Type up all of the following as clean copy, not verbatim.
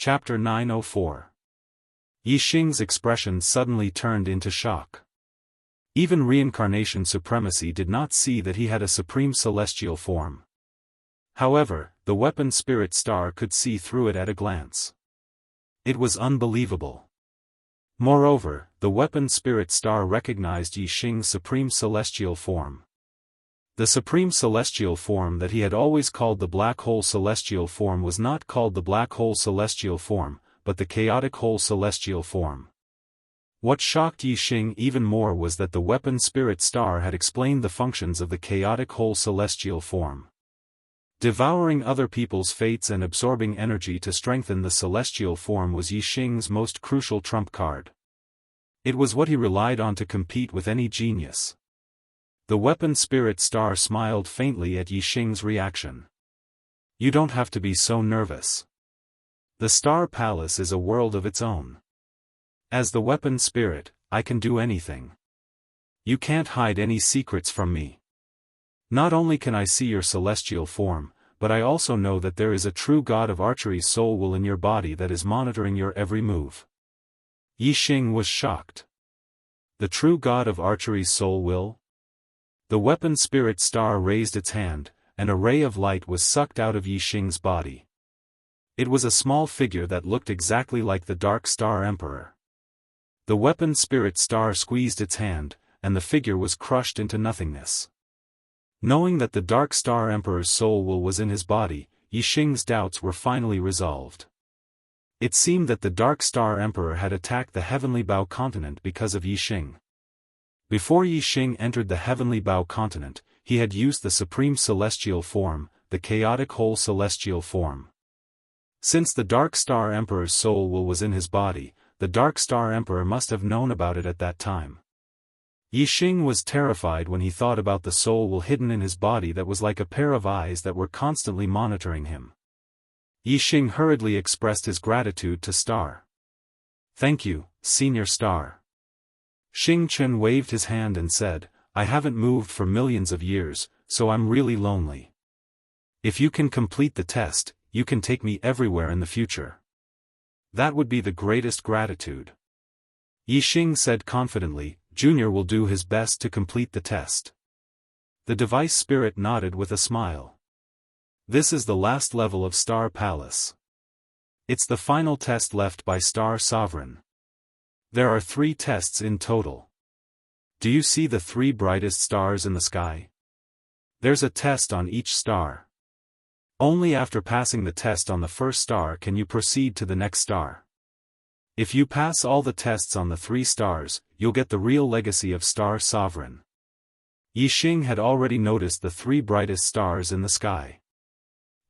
Chapter 904. Yixing's expression suddenly turned into shock. Even reincarnation supremacy did not see that he had a supreme celestial form. However, the weapon spirit star could see through it at a glance. It was unbelievable. Moreover, the weapon spirit star recognized Yixing's supreme celestial form. The supreme celestial form that he had always called the black hole celestial form was not called the black hole celestial form, but the chaotic hole celestial form. What shocked Yixing even more was that the weapon spirit star had explained the functions of the chaotic whole celestial form. Devouring other people's fates and absorbing energy to strengthen the celestial form was Yixing's most crucial trump card. It was what he relied on to compete with any genius. The weapon spirit star smiled faintly at Yixing's reaction. "You don't have to be so nervous. The Star Palace is a world of its own. As the weapon spirit, I can do anything. You can't hide any secrets from me. Not only can I see your celestial form, but I also know that there is a true god of archery's soul will in your body that is monitoring your every move." Yixing was shocked. The true god of archery's soul will? The weapon spirit star raised its hand, and a ray of light was sucked out of Yixing's body. It was a small figure that looked exactly like the Dark Star Emperor. The weapon spirit star squeezed its hand, and the figure was crushed into nothingness. Knowing that the Dark Star Emperor's soul will was in his body, Yixing's doubts were finally resolved. It seemed that the Dark Star Emperor had attacked the Heavenly Bao continent because of Yixing. Before Yixing entered the Heavenly Bao continent, he had used the Supreme Celestial form, the chaotic whole celestial form. Since the Dark Star Emperor's soul will was in his body, the Dark Star Emperor must have known about it at that time. Yixing was terrified when he thought about the soul will hidden in his body that was like a pair of eyes that were constantly monitoring him. Yixing hurriedly expressed his gratitude to Star. "Thank you, Senior Star." Xing Chen waved his hand and said, "I haven't moved for millions of years, so I'm really lonely. If you can complete the test, you can take me everywhere in the future. That would be the greatest gratitude." Yixing said confidently, "Junior will do his best to complete the test." The device spirit nodded with a smile. "This is the last level of Star Palace. It's the final test left by Star Sovereign. There are 3 tests in total. Do you see the 3 brightest stars in the sky? There's a test on each star. Only after passing the test on the first star can you proceed to the next star. If you pass all the tests on the 3 stars, you'll get the real legacy of Star Sovereign." Yixing had already noticed the 3 brightest stars in the sky.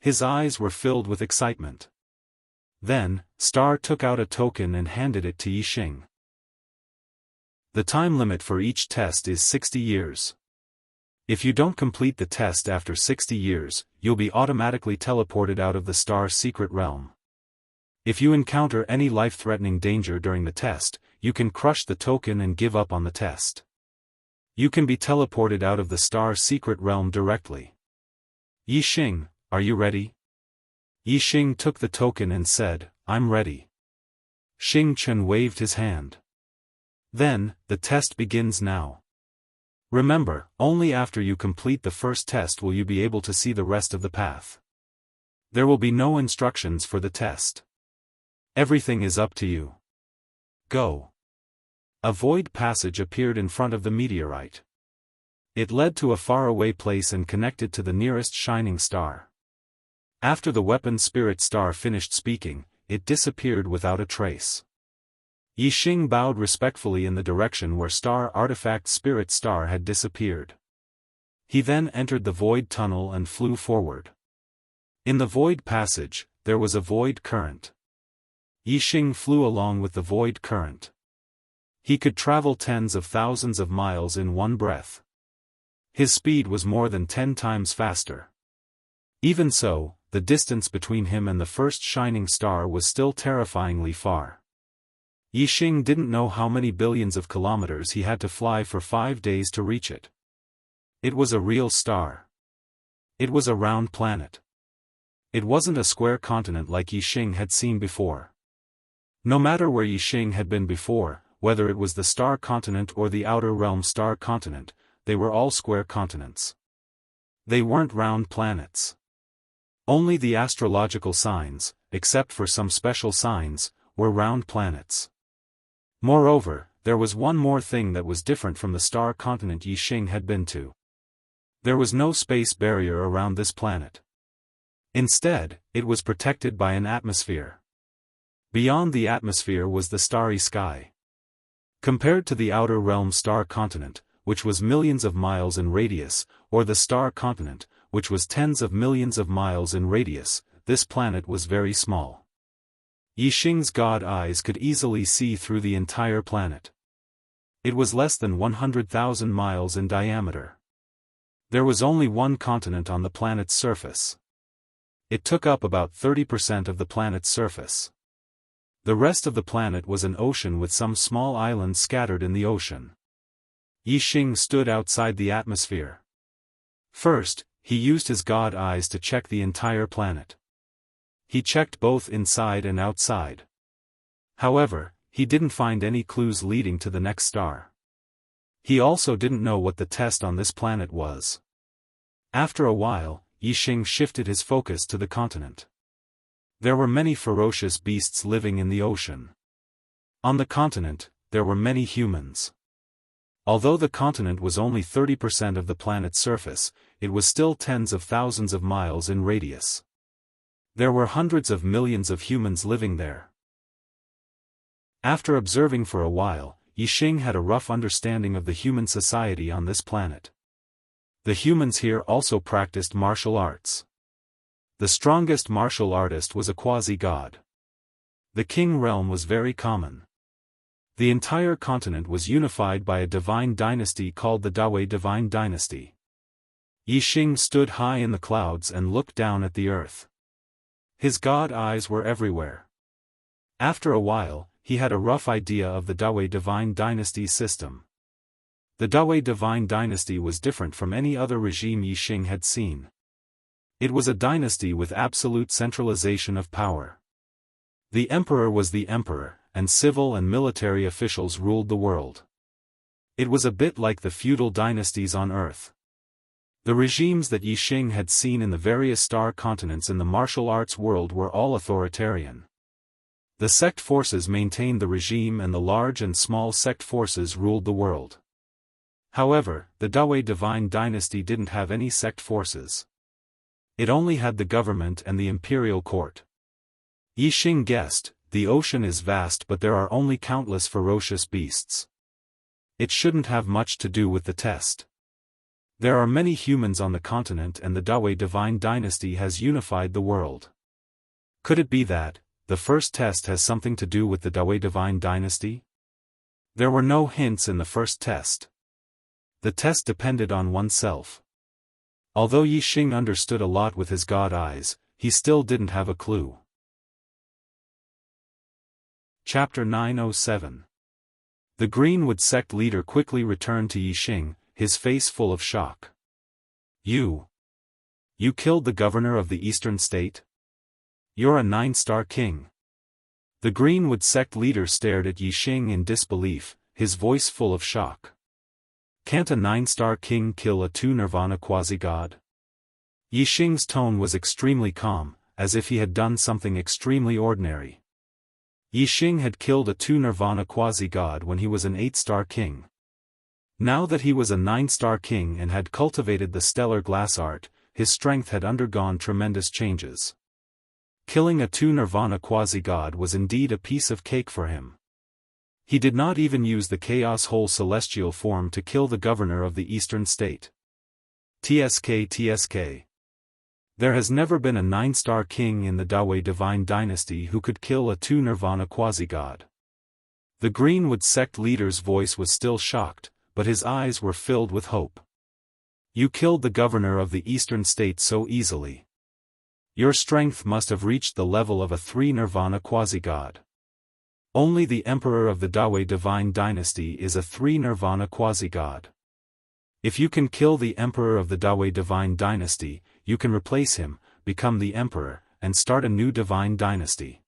His eyes were filled with excitement. Then, Star took out a token and handed it to Yixing. The time limit for each test is 60 years. If you don't complete the test after 60 years, you'll be automatically teleported out of the Star Secret Realm. If you encounter any life-threatening danger during the test, you can crush the token and give up on the test. You can be teleported out of the Star Secret Realm directly. Yixing, are you ready? Yixing took the token and said, "I'm ready." Xing Chen waved his hand. "Then, the test begins now. Remember, only after you complete the first test will you be able to see the rest of the path. There will be no instructions for the test. Everything is up to you. Go." A void passage appeared in front of the meteorite. It led to a faraway place and connected to the nearest shining star. After the weapon spirit star finished speaking, it disappeared without a trace. Yixing bowed respectfully in the direction where Star Artifact Spirit Star had disappeared. He then entered the void tunnel and flew forward. In the void passage, there was a void current. Yixing flew along with the void current. He could travel tens of thousands of miles in one breath. His speed was more than 10 times faster. Even so, the distance between him and the first shining star was still terrifyingly far. Yixing didn't know how many billions of kilometers he had to fly for 5 days to reach it. It was a real star. It was a round planet. It wasn't a square continent like Yixing had seen before. No matter where Yixing had been before, whether it was the Star Continent or the Outer Realm Star Continent, they were all square continents. They weren't round planets. Only the astrological signs, except for some special signs, were round planets. Moreover, there was one more thing that was different from the Star Continent Yixing had been to. There was no space barrier around this planet. Instead, it was protected by an atmosphere. Beyond the atmosphere was the starry sky. Compared to the Outer Realm Star Continent, which was millions of miles in radius, or the Star Continent, which was tens of millions of miles in radius, this planet was very small. Yixing's god eyes could easily see through the entire planet. It was less than 100,000 miles in diameter. There was only one continent on the planet's surface. It took up about 30% of the planet's surface. The rest of the planet was an ocean with some small islands scattered in the ocean. Yixing stood outside the atmosphere. First, he used his god eyes to check the entire planet. He checked both inside and outside. However, he didn't find any clues leading to the next star. He also didn't know what the test on this planet was. After a while, Yixing shifted his focus to the continent. There were many ferocious beasts living in the ocean. On the continent, there were many humans. Although the continent was only 30% of the planet's surface, it was still tens of thousands of miles in radius. There were hundreds of millions of humans living there. After observing for a while, Yixing had a rough understanding of the human society on this planet. The humans here also practiced martial arts. The strongest martial artist was a quasi-god. The king realm was very common. The entire continent was unified by a divine dynasty called the Daoist divine dynasty. Yixing stood high in the clouds and looked down at the earth. His god eyes were everywhere. After a while, he had a rough idea of the Daoist divine dynasty system. The Daoist divine dynasty was different from any other regime Yixing had seen. It was a dynasty with absolute centralization of power. The emperor was the emperor, and civil and military officials ruled the world. It was a bit like the feudal dynasties on Earth. The regimes that Yixing had seen in the various star continents in the martial arts world were all authoritarian. The sect forces maintained the regime and the large and small sect forces ruled the world. However, the Daoist divine dynasty didn't have any sect forces. It only had the government and the imperial court. Yixing guessed, the ocean is vast but there are only countless ferocious beasts. It shouldn't have much to do with the test. There are many humans on the continent and the Daoist divine dynasty has unified the world. Could it be that the first test has something to do with the Daoist divine dynasty? There were no hints in the first test. The test depended on oneself. Although Yixing understood a lot with his god eyes, he still didn't have a clue. Chapter 907. The Greenwood sect leader quickly returned to Yixing, his face full of shock. You killed the governor of the eastern state? You're a 9-star king. The Greenwood sect leader stared at Yixing in disbelief, his voice full of shock. Can't a 9-star king kill a 2-nirvana quasi-god? Yixing's tone was extremely calm, as if he had done something extremely ordinary. Yixing had killed a 2-nirvana quasi-god when he was an 8-star king. Now that he was a 9-star king and had cultivated the stellar glass art, his strength had undergone tremendous changes. Killing a 2-nirvana quasi-god was indeed a piece of cake for him. He did not even use the chaos whole celestial form to kill the governor of the eastern state. TSK. There has never been a 9-star king in the Daoist divine dynasty who could kill a 2-nirvana quasi-god. The Greenwood sect leader's voice was still shocked, but his eyes were filled with hope. You killed the governor of the eastern state so easily. Your strength must have reached the level of a 3-nirvana quasi-god. Only the emperor of the Daoist divine dynasty is a 3-nirvana quasi-god. If you can kill the emperor of the Daoist divine dynasty, you can replace him, become the emperor, and start a new divine dynasty.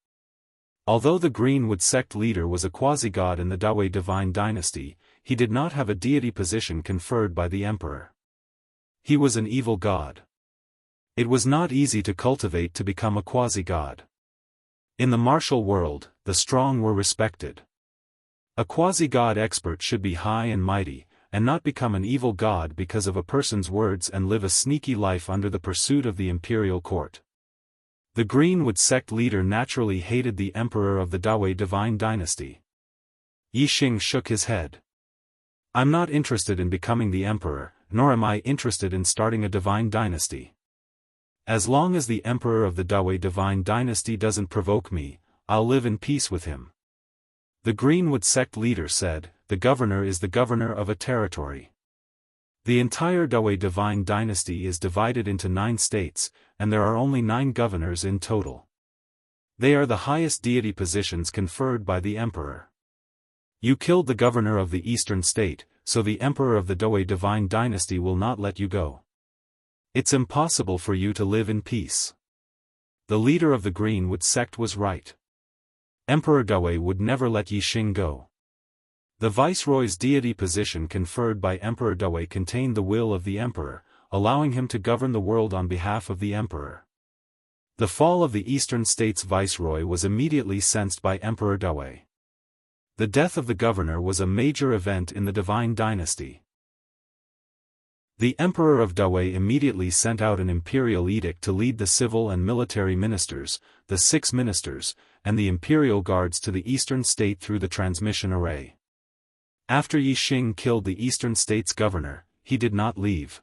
Although the Greenwood sect leader was a quasi-god in the Daoist divine dynasty, he did not have a deity position conferred by the emperor. He was an evil god. It was not easy to cultivate to become a quasi-god. In the martial world, the strong were respected. A quasi-god expert should be high and mighty, and not become an evil god because of a person's words and live a sneaky life under the pursuit of the imperial court. The Greenwood sect leader naturally hated the emperor of the Daoist divine dynasty. Yixing shook his head. I'm not interested in becoming the emperor, nor am I interested in starting a divine dynasty. As long as the emperor of the Daoist divine dynasty doesn't provoke me, I'll live in peace with him. The Greenwood sect leader said, the governor is the governor of a territory. The entire Daoist divine dynasty is divided into 9 states, and there are only 9 governors in total. They are the highest deity positions conferred by the emperor. You killed the governor of the eastern state, so the emperor of the Daoist divine dynasty will not let you go. It's impossible for you to live in peace. The leader of the Greenwood sect was right. Emperor Daoist would never let Yixing go. The viceroy's deity position conferred by Emperor Daoist contained the will of the emperor, allowing him to govern the world on behalf of the emperor. The fall of the eastern state's viceroy was immediately sensed by Emperor Daoist. The death of the governor was a major event in the divine dynasty. The emperor of Daoist immediately sent out an imperial edict to lead the civil and military ministers, the 6 ministers, and the imperial guards to the eastern state through the transmission array. After Yixing killed the eastern state's governor, he did not leave.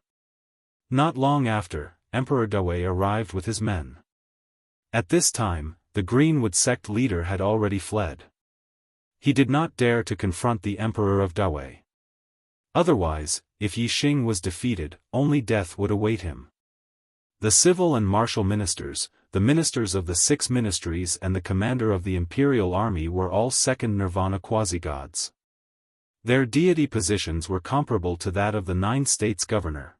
Not long after, Emperor Daoist arrived with his men. At this time, the Greenwood sect leader had already fled. He did not dare to confront the emperor of Daoist. Otherwise, if Yixing was defeated, only death would await him. The civil and martial ministers, the ministers of the 6 ministries and the commander of the imperial army were all second nirvana quasi-gods. Their deity positions were comparable to that of the 9 states' governor.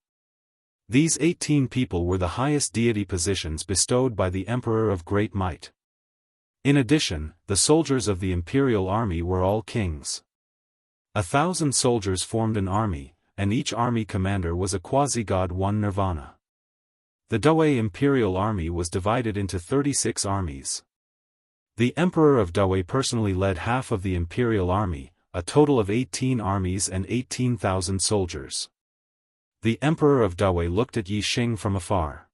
These 18 people were the highest deity positions bestowed by the emperor of great might. In addition, the soldiers of the imperial army were all kings. 1,000 soldiers formed an army, and each army commander was a quasi-god 1 nirvana. The Daoist imperial army was divided into 36 armies. The emperor of Daoist personally led half of the imperial army, a total of 18 armies and 18,000 soldiers. The emperor of Daoist looked at Yixing from afar.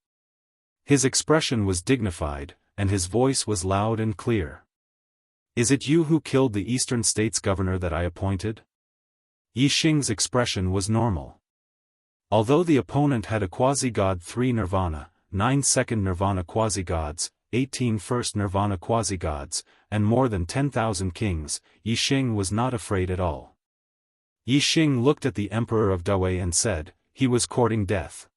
His expression was dignified, and his voice was loud and clear. Is it you who killed the eastern state's governor that I appointed? Yixing's expression was normal. Although the opponent had a quasi-god 3 nirvana, 9 second nirvana quasi-gods, 18 first nirvana quasi-gods, and more than 10,000 kings, Yixing was not afraid at all. Yixing looked at the emperor of Daoist and said, he was courting death.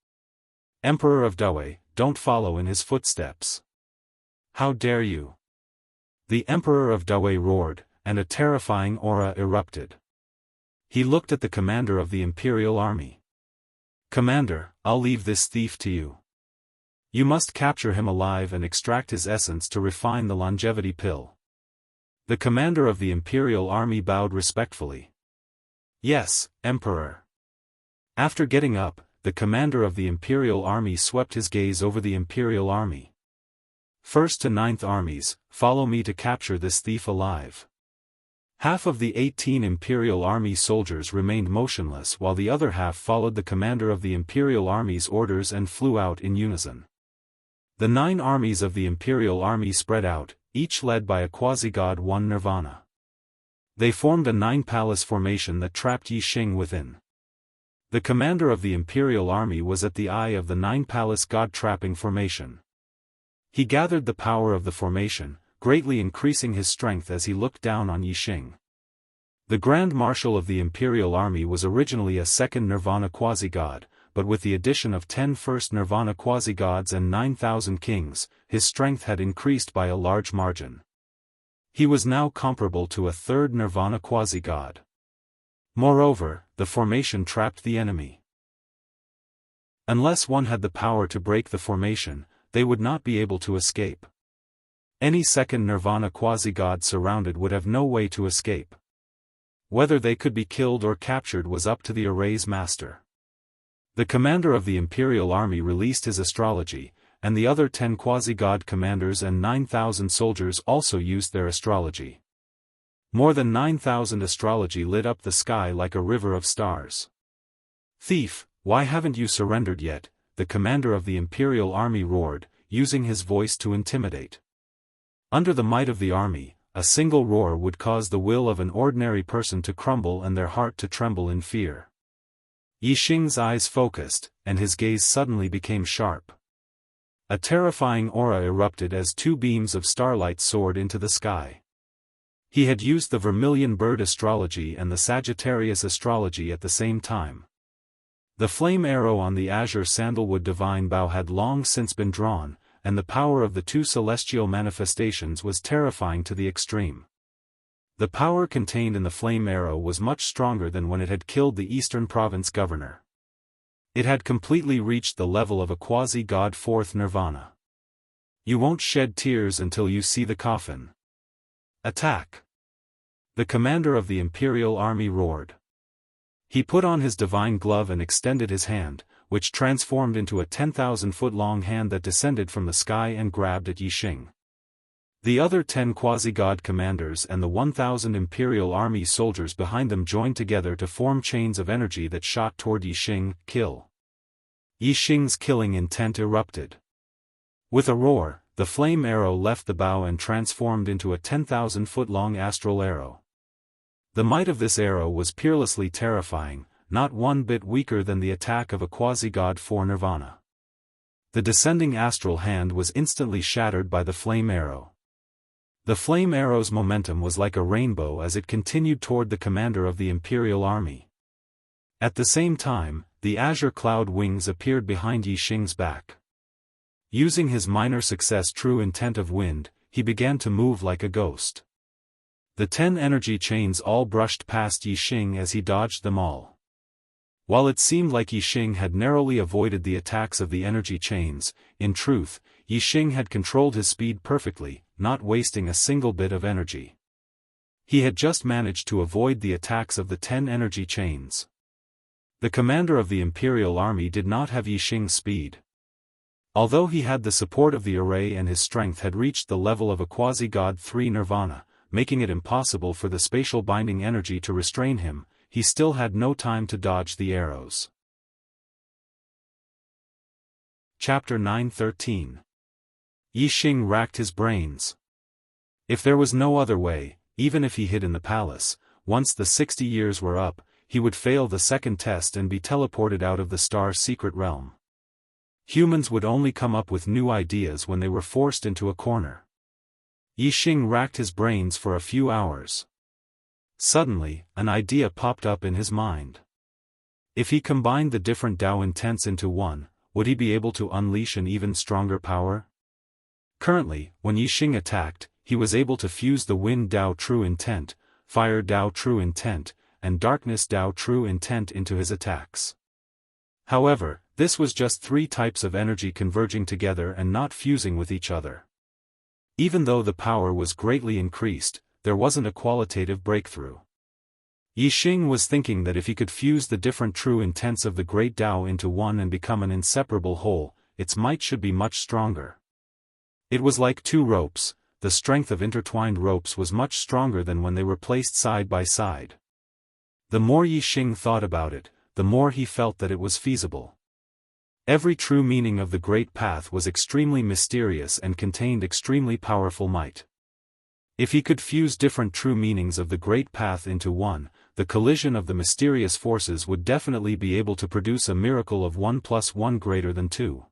Emperor of Daoist, don't follow in his footsteps. How dare you? The emperor of Daoist roared, and a terrifying aura erupted. He looked at the commander of the imperial army. Commander, I'll leave this thief to you. You must capture him alive and extract his essence to refine the longevity pill. The commander of the imperial army bowed respectfully. Yes, Emperor. After getting up, the commander of the imperial army swept his gaze over the imperial army. 1st to 9th armies, follow me to capture this thief alive. Half of the 18 imperial army soldiers remained motionless while the other half followed the commander of the imperial army's orders and flew out in unison. The 9 armies of the imperial army spread out, each led by a quasi-god 1 nirvana. They formed a 9-palace formation that trapped Yixing within. The commander of the imperial army was at the eye of the 9-palace god-trapping formation. He gathered the power of the formation, greatly increasing his strength as he looked down on Yixing. The Grand Marshal of the imperial army was originally a 2nd nirvana quasi-god, but with the addition of 10 first nirvana quasi-gods and 9,000 kings, his strength had increased by a large margin. He was now comparable to a 3rd nirvana quasi-god. Moreover, the formation trapped the enemy. Unless one had the power to break the formation, they would not be able to escape. Any second nirvana quasi-god surrounded would have no way to escape. Whether they could be killed or captured was up to the array's master. The commander of the imperial army released his astrology, and the other 10 quasi-god commanders and 9,000 soldiers also used their astrology. More than 9,000 astrology lit up the sky like a river of stars. "Thief, why haven't you surrendered yet?" the commander of the imperial army roared, using his voice to intimidate. Under the might of the army, a single roar would cause the will of an ordinary person to crumble and their heart to tremble in fear. Yixing's eyes focused, and his gaze suddenly became sharp. A terrifying aura erupted as 2 beams of starlight soared into the sky. He had used the vermilion bird astrology and the Sagittarius astrology at the same time. The flame arrow on the azure sandalwood divine bow had long since been drawn, and the power of the 2 celestial manifestations was terrifying to the extreme. The power contained in the flame arrow was much stronger than when it had killed the Eastern Province governor. It had completely reached the level of a quasi-god 4th nirvana. "You won't shed tears until you see the coffin. Attack!" The commander of the imperial army roared. He put on his divine glove and extended his hand, which transformed into a 10,000-foot-long hand that descended from the sky and grabbed at Yixing. The other 10 quasi-god commanders and the 1,000 imperial army soldiers behind them joined together to form chains of energy that shot toward Yixing. Kill! Yixing's killing intent erupted. With a roar, the flame arrow left the bow and transformed into a 10,000-foot-long astral arrow. The might of this arrow was peerlessly terrifying, not one bit weaker than the attack of a quasi-god 4 nirvana. The descending astral hand was instantly shattered by the flame arrow. The flame arrow's momentum was like a rainbow as it continued toward the commander of the imperial army. At the same time, the azure cloud wings appeared behind Yixing's back. Using his minor success true intent of wind, he began to move like a ghost. The 10 energy chains all brushed past Yixing as he dodged them all. While it seemed like Yixing had narrowly avoided the attacks of the energy chains, in truth, Yixing had controlled his speed perfectly, not wasting a single bit of energy. He had just managed to avoid the attacks of the 10 energy chains. The commander of the imperial army did not have Yixing's speed. Although he had the support of the array and his strength had reached the level of a quasi-god 3 nirvana, making it impossible for the spatial binding energy to restrain him, he still had no time to dodge the arrows. Chapter 9:13. Yixing racked his brains. If there was no other way, even if he hid in the palace, once the 60 years were up, he would fail the second test and be teleported out of the star's secret realm. Humans would only come up with new ideas when they were forced into a corner. Yixing racked his brains for a few hours. Suddenly, an idea popped up in his mind. If he combined the different Dao intents into one, would he be able to unleash an even stronger power? Currently, when Yixing attacked, he was able to fuse the Wind Dao True Intent, Fire Dao True Intent, and Darkness Dao True Intent into his attacks. However, this was just 3 types of energy converging together and not fusing with each other. Even though the power was greatly increased, there wasn't a qualitative breakthrough. Yixing was thinking that if he could fuse the different true intents of the Great Tao into one and become an inseparable whole, its might should be much stronger. It was like 2 ropes, the strength of intertwined ropes was much stronger than when they were placed side by side. The more Yixing thought about it, the more he felt that it was feasible. Every true meaning of the Great Path was extremely mysterious and contained extremely powerful might. If he could fuse different true meanings of the Great Path into one, the collision of the mysterious forces would definitely be able to produce a miracle of 1 + 1 greater than 2.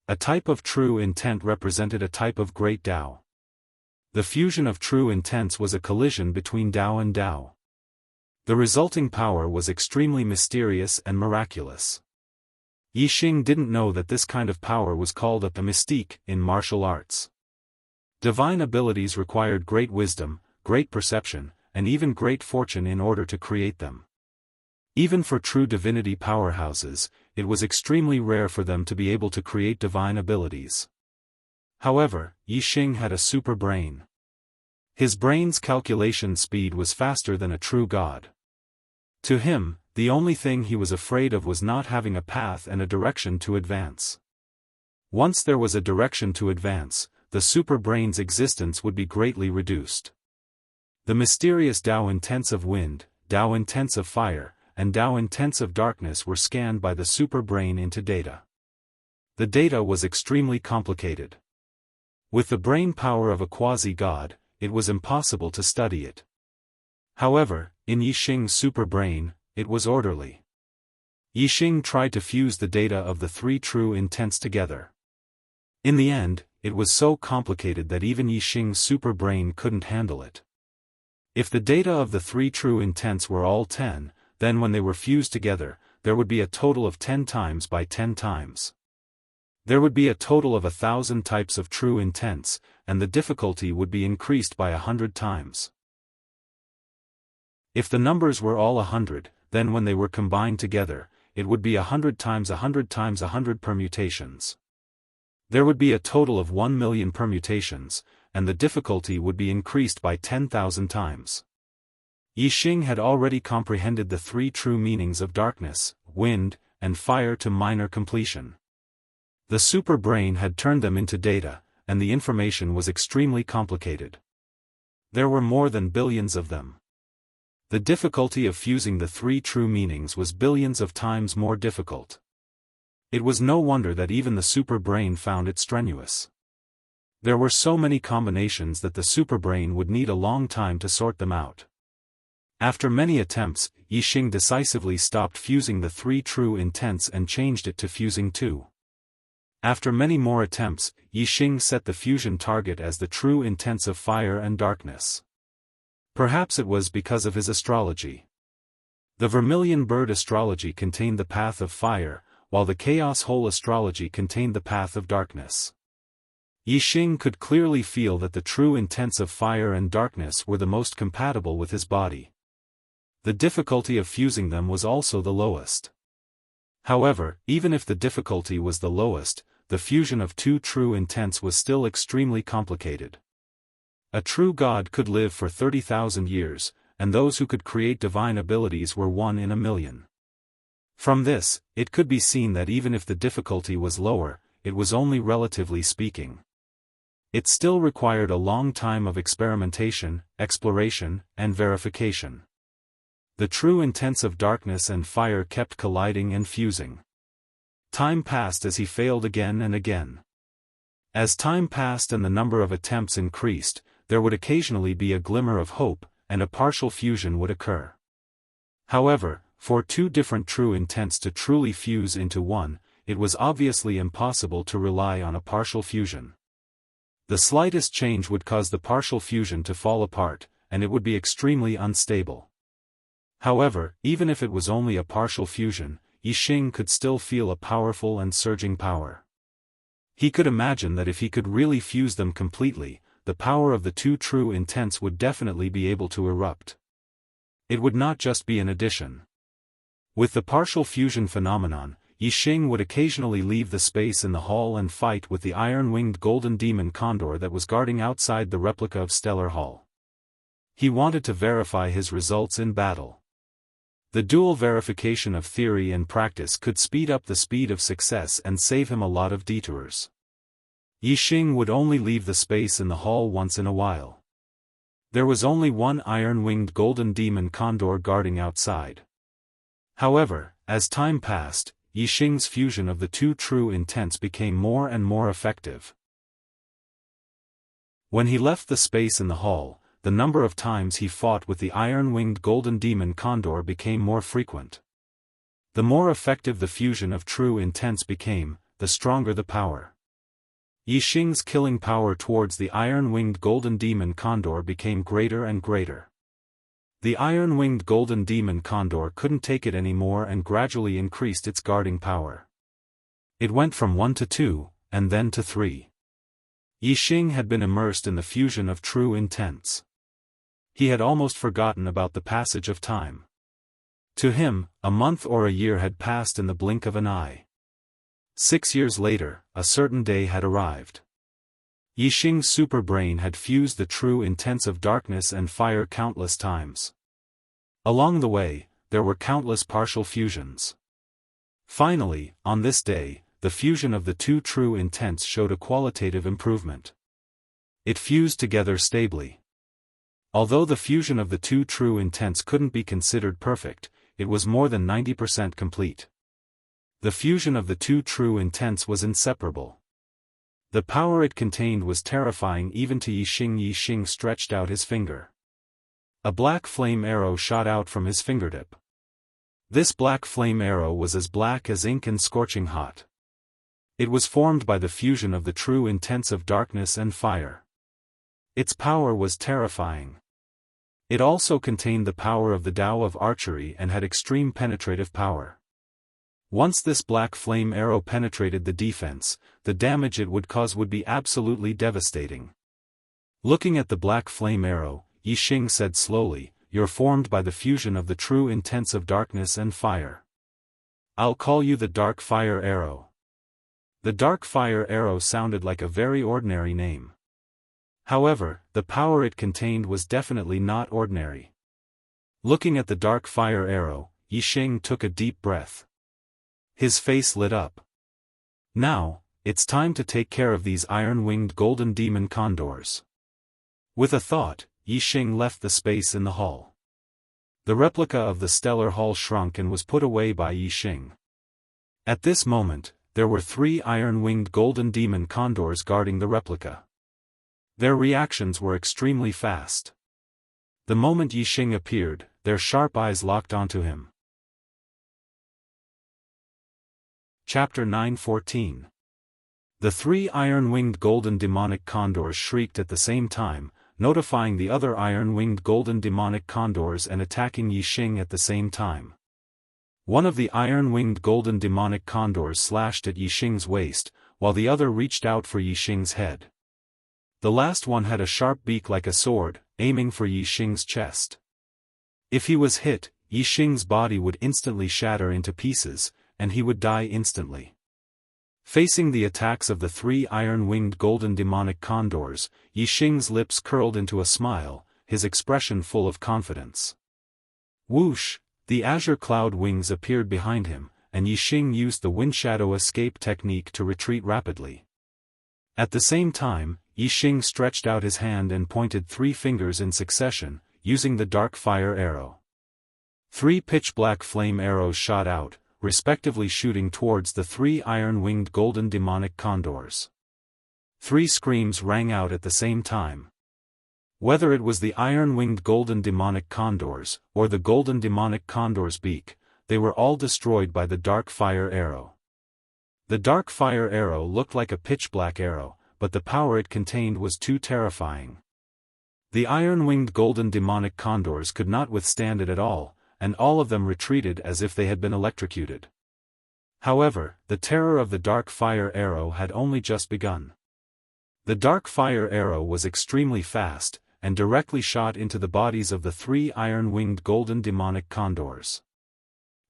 A type of true intent represented a type of Great Tao. The fusion of true intents was a collision between Tao and Tao. The resulting power was extremely mysterious and miraculous. Yixing didn't know that this kind of power was called a mystique in martial arts. Divine abilities required great wisdom, great perception, and even great fortune in order to create them. Even for true divinity powerhouses, it was extremely rare for them to be able to create divine abilities. However, Yixing had a super brain. His brain's calculation speed was faster than a true god. To him, the only thing he was afraid of was not having a path and a direction to advance. Once there was a direction to advance, the super brain's existence would be greatly reduced. The mysterious Dao intents of wind, Dao intents of fire, and Dao intents of darkness were scanned by the super brain into data. The data was extremely complicated. With the brain power of a quasi-god, it was impossible to study it. However, in Yixing's super brain, it was orderly. Yixing tried to fuse the data of the three true intents together. In the end, it was so complicated that even Yixing's super brain couldn't handle it. If the data of the three true intents were all 10, then when they were fused together, there would be a total of 10 times by 10 times. There would be a total of 1,000 types of true intents, and the difficulty would be increased by 100 times. If the numbers were all 100, then when they were combined together, it would be 100 times 100 times 100 permutations. There would be a total of 1 million permutations, and the difficulty would be increased by 10,000 times. Yixing had already comprehended the three true meanings of darkness, wind, and fire to minor completion. The super brain had turned them into data, and the information was extremely complicated. There were more than billions of them. The difficulty of fusing the three true meanings was billions of times more difficult. It was no wonder that even the super brain found it strenuous. There were so many combinations that the super brain would need a long time to sort them out. After many attempts, Yixing decisively stopped fusing the three true intents and changed it to fusing two. After many more attempts, Yixing set the fusion target as the true intents of fire and darkness. Perhaps it was because of his astrology. The vermilion bird astrology contained the path of fire, while the chaos hole astrology contained the path of darkness. Yixing could clearly feel that the true intents of fire and darkness were the most compatible with his body. The difficulty of fusing them was also the lowest. However, even if the difficulty was the lowest, the fusion of two true intents was still extremely complicated. A true god could live for 30,000 years, and those who could create divine abilities were 1 in a million. From this, it could be seen that even if the difficulty was lower, it was only relatively speaking. It still required a long time of experimentation, exploration, and verification. The true intents of darkness and fire kept colliding and fusing. Time passed as he failed again and again. As time passed and the number of attempts increased, there would occasionally be a glimmer of hope, and a partial fusion would occur. However, for two different true intents to truly fuse into one, it was obviously impossible to rely on a partial fusion. The slightest change would cause the partial fusion to fall apart, and it would be extremely unstable. However, even if it was only a partial fusion, Yixing could still feel a powerful and surging power. He could imagine that if he could really fuse them completely, the power of the two true intents would definitely be able to erupt. It would not just be an addition. With the partial fusion phenomenon, Yixing would occasionally leave the space in the hall and fight with the iron-winged golden demon condor that was guarding outside the replica of Stellar Hall. He wanted to verify his results in battle. The dual verification of theory and practice could speed up the speed of success and save him a lot of detours. Yixing would only leave the space in the hall once in a while. There was only one iron-winged golden demon condor guarding outside. However, as time passed, Yixing's fusion of the two true intents became more and more effective. When he left the space in the hall, the number of times he fought with the iron-winged golden demon condor became more frequent. The more effective the fusion of true intents became, the stronger the power. Yixing's killing power towards the iron-winged golden demon condor became greater and greater. The iron-winged golden demon condor couldn't take it anymore and gradually increased its guarding power. It went from 1 to 2, and then to 3. Yixing had been immersed in the fusion of true intents. He had almost forgotten about the passage of time. To him, a month or a year had passed in the blink of an eye. 6 years later, a certain day had arrived. Yixing's superbrain had fused the true intents of darkness and fire countless times. Along the way, there were countless partial fusions. Finally, on this day, the fusion of the two true intents showed a qualitative improvement. It fused together stably. Although the fusion of the two true intents couldn't be considered perfect, it was more than 90% complete. The fusion of the two true intents was inseparable. The power it contained was terrifying even to Yixing. Yixing stretched out his finger. A black flame arrow shot out from his fingertip. This black flame arrow was as black as ink and scorching hot. It was formed by the fusion of the true intents of darkness and fire. Its power was terrifying. It also contained the power of the Tao of archery and had extreme penetrative power. Once this black flame arrow penetrated the defense, the damage it would cause would be absolutely devastating. Looking at the black flame arrow, Yixing said slowly, "You're formed by the fusion of the true intents of darkness and fire. I'll call you the Dark Fire Arrow." The Dark Fire Arrow sounded like a very ordinary name. However, the power it contained was definitely not ordinary. Looking at the Dark Fire Arrow, Yixing took a deep breath. His face lit up. Now, it's time to take care of these iron-winged golden demon condors. With a thought, Yixing left the space in the hall. The replica of the stellar hall shrunk and was put away by Yixing. At this moment, there were 3 iron-winged golden demon condors guarding the replica. Their reactions were extremely fast. The moment Yixing appeared, their sharp eyes locked onto him. Chapter 9:14. The 3 iron-winged golden demonic condors shrieked at the same time, notifying the other iron-winged golden demonic condors and attacking Yixing at the same time. One of the iron-winged golden demonic condors slashed at Yixing's waist, while the other reached out for Yixing's head. The last one had a sharp beak like a sword, aiming for Yixing's chest. If he was hit, Yixing's body would instantly shatter into pieces, and he would die instantly. Facing the attacks of the 3 iron-winged golden demonic condors, Yixing's lips curled into a smile, his expression full of confidence. Whoosh! The azure cloud wings appeared behind him, and Yixing used the windshadow escape technique to retreat rapidly. At the same time, Yixing stretched out his hand and pointed 3 fingers in succession, using the dark fire arrow. 3 pitch-black flame arrows shot out, respectively shooting towards the 3 iron-winged golden demonic condors. 3 screams rang out at the same time. Whether it was the iron-winged golden demonic condors, or the golden demonic condor's beak, they were all destroyed by the dark fire arrow. The dark fire arrow looked like a pitch-black arrow, but the power it contained was too terrifying. The iron-winged golden demonic condors could not withstand it at all, and all of them retreated as if they had been electrocuted. However, the terror of the dark fire arrow had only just begun. The dark fire arrow was extremely fast, and directly shot into the bodies of the 3 iron-winged golden demonic condors.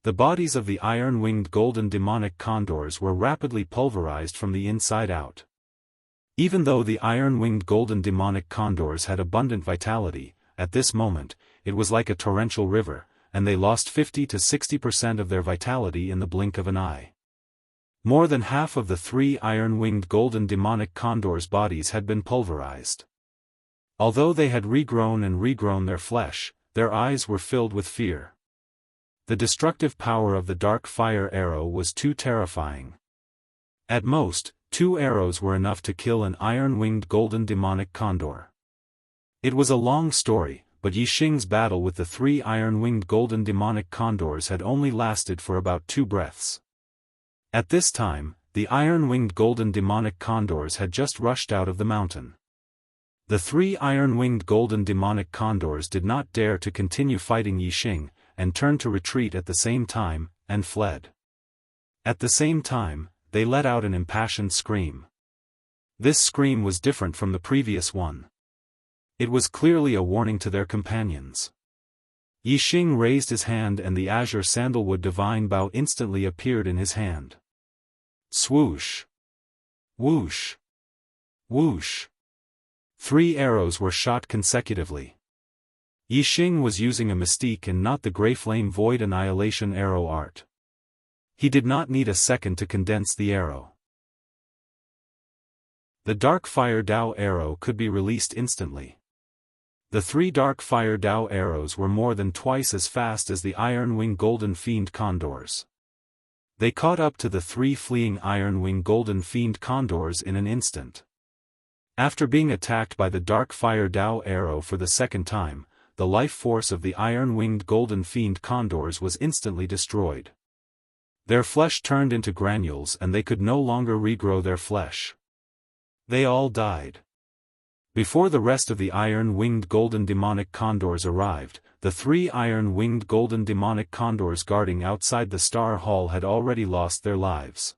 The bodies of the iron-winged golden demonic condors were rapidly pulverized from the inside out. Even though the iron-winged golden demonic condors had abundant vitality, at this moment, it was like a torrential river, and they lost 50 to 60% of their vitality in the blink of an eye. More than half of the 3 iron-winged golden demonic condors' bodies had been pulverized. Although they had regrown their flesh, their eyes were filled with fear. The destructive power of the dark fire arrow was too terrifying. At most, 2 arrows were enough to kill an iron-winged golden demonic condor. It was a long story, but Yixing's battle with the 3 iron-winged golden demonic condors had only lasted for about 2 breaths. At this time, the iron-winged golden demonic condors had just rushed out of the mountain. The 3 iron-winged golden demonic condors did not dare to continue fighting Yixing, and turned to retreat at the same time, and fled. At the same time, they let out an impassioned scream. This scream was different from the previous one. It was clearly a warning to their companions. Yixing raised his hand and the azure sandalwood divine bow instantly appeared in his hand. Swoosh! Whoosh! Whoosh! 3 arrows were shot consecutively. Yixing was using a mystique and not the Grey Flame Void Annihilation arrow art. He did not need a second to condense the arrow. The Dark Fire Dao arrow could be released instantly. The 3 Dark Fire Dao arrows were more than twice as fast as the Iron Wing Golden Fiend Condors. They caught up to the 3 fleeing Iron Wing Golden Fiend Condors in an instant. After being attacked by the Dark Fire Dao arrow for the second time, the life force of the Iron-Winged Golden Fiend Condors was instantly destroyed. Their flesh turned into granules and they could no longer regrow their flesh. They all died. Before the rest of the Iron-Winged Golden Demonic Condors arrived, the 3 Iron-Winged Golden Demonic Condors guarding outside the Star Hall had already lost their lives.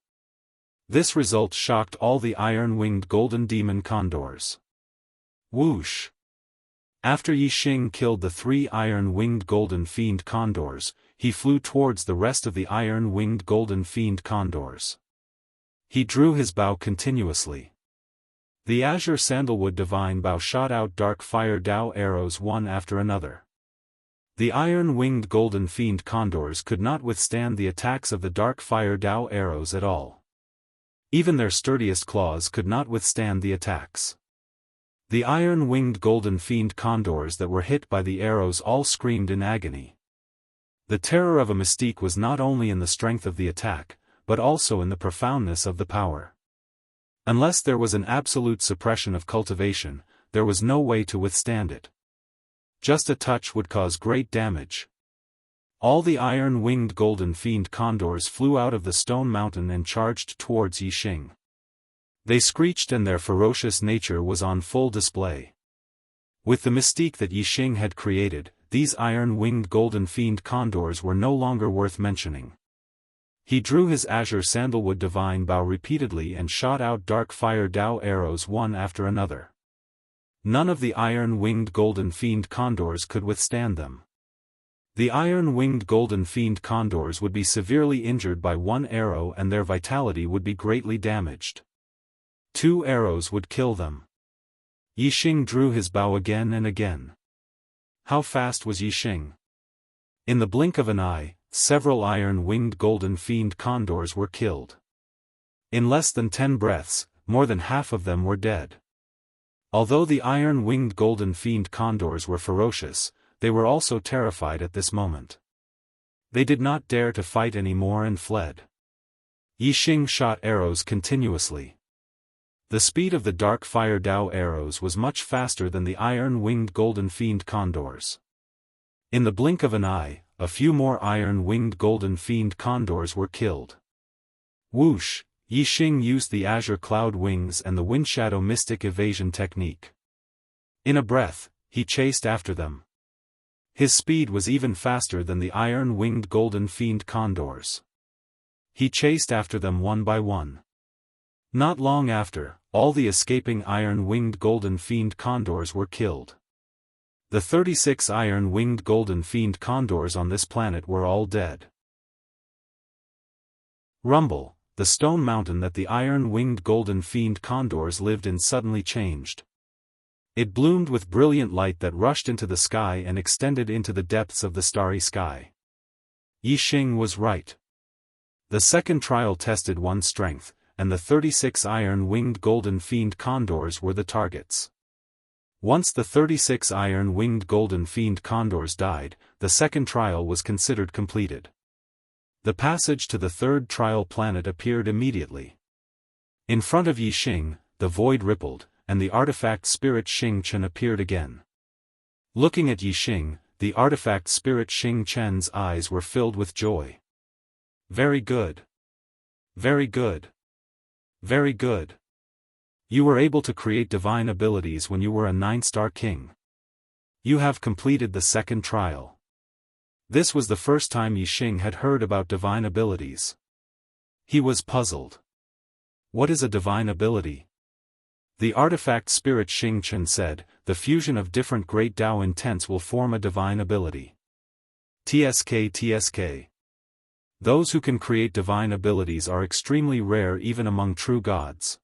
This result shocked all the Iron-Winged Golden Demon Condors. Whoosh! After Yixing killed the 3 Iron-Winged Golden Fiend Condors, he flew towards the rest of the Iron-Winged Golden Fiend Condors. He drew his bow continuously. The Azure Sandalwood Divine Bow shot out Dark Fire Dao arrows one after another. The Iron-Winged Golden Fiend Condors could not withstand the attacks of the Dark Fire Dao arrows at all. Even their sturdiest claws could not withstand the attacks. The Iron-Winged Golden Fiend Condors that were hit by the arrows all screamed in agony. The terror of a mystique was not only in the strength of the attack, but also in the profoundness of the power. Unless there was an absolute suppression of cultivation, there was no way to withstand it. Just a touch would cause great damage. All the Iron-Winged Golden Fiend Condors flew out of the stone mountain and charged towards Yixing. They screeched and their ferocious nature was on full display. With the mystique that Yixing had created, these Iron-Winged Golden Fiend Condors were no longer worth mentioning. He drew his Azure Sandalwood Divine Bow repeatedly and shot out Dark Fire Dao arrows one after another. None of the Iron-Winged Golden Fiend Condors could withstand them. The Iron-Winged Golden Fiend Condors would be severely injured by one arrow and their vitality would be greatly damaged. 2 arrows would kill them. Yixing drew his bow again and again. How fast was Yixing? In the blink of an eye, several Iron-Winged Golden Fiend Condors were killed. In less than 10 breaths, more than half of them were dead. Although the Iron-Winged Golden Fiend Condors were ferocious, they were also terrified at this moment. They did not dare to fight anymore and fled. Yixing shot arrows continuously. The speed of the Dark Fire Dao arrows was much faster than the Iron-Winged Golden Fiend Condors. In the blink of an eye, a few more Iron-Winged Golden Fiend Condors were killed. Whoosh! Yixing used the Azure Cloud Wings and the Windshadow Mystic Evasion technique. In a breath, he chased after them. His speed was even faster than the Iron-Winged Golden Fiend Condors. He chased after them one by one. Not long after, all the escaping Iron-Winged Golden Fiend Condors were killed. The 36 Iron-Winged Golden Fiend Condors on this planet were all dead. Rumble, the stone mountain that the Iron-Winged Golden Fiend Condors lived in suddenly changed. It bloomed with brilliant light that rushed into the sky and extended into the depths of the starry sky. Yixing was right. The second trial tested one's strength, and the 36 Iron-Winged Golden Fiend Condors were the targets. Once the 36 Iron-Winged Golden Fiend Condors died, the second trial was considered completed. The passage to the third trial planet appeared immediately. In front of Yixing, the void rippled, and the artifact spirit Xing Chen appeared again. Looking at Yixing, the artifact spirit Xing Chen's eyes were filled with joy. Very good. Very good. Very good. You were able to create divine abilities when you were a 9-star king. You have completed the second trial. This was the first time Yixing had heard about divine abilities. He was puzzled. What is a divine ability? The artifact spirit Xing Chen said, the fusion of different great Dao intents will form a divine ability. TSK. Those who can create divine abilities are extremely rare even among true gods.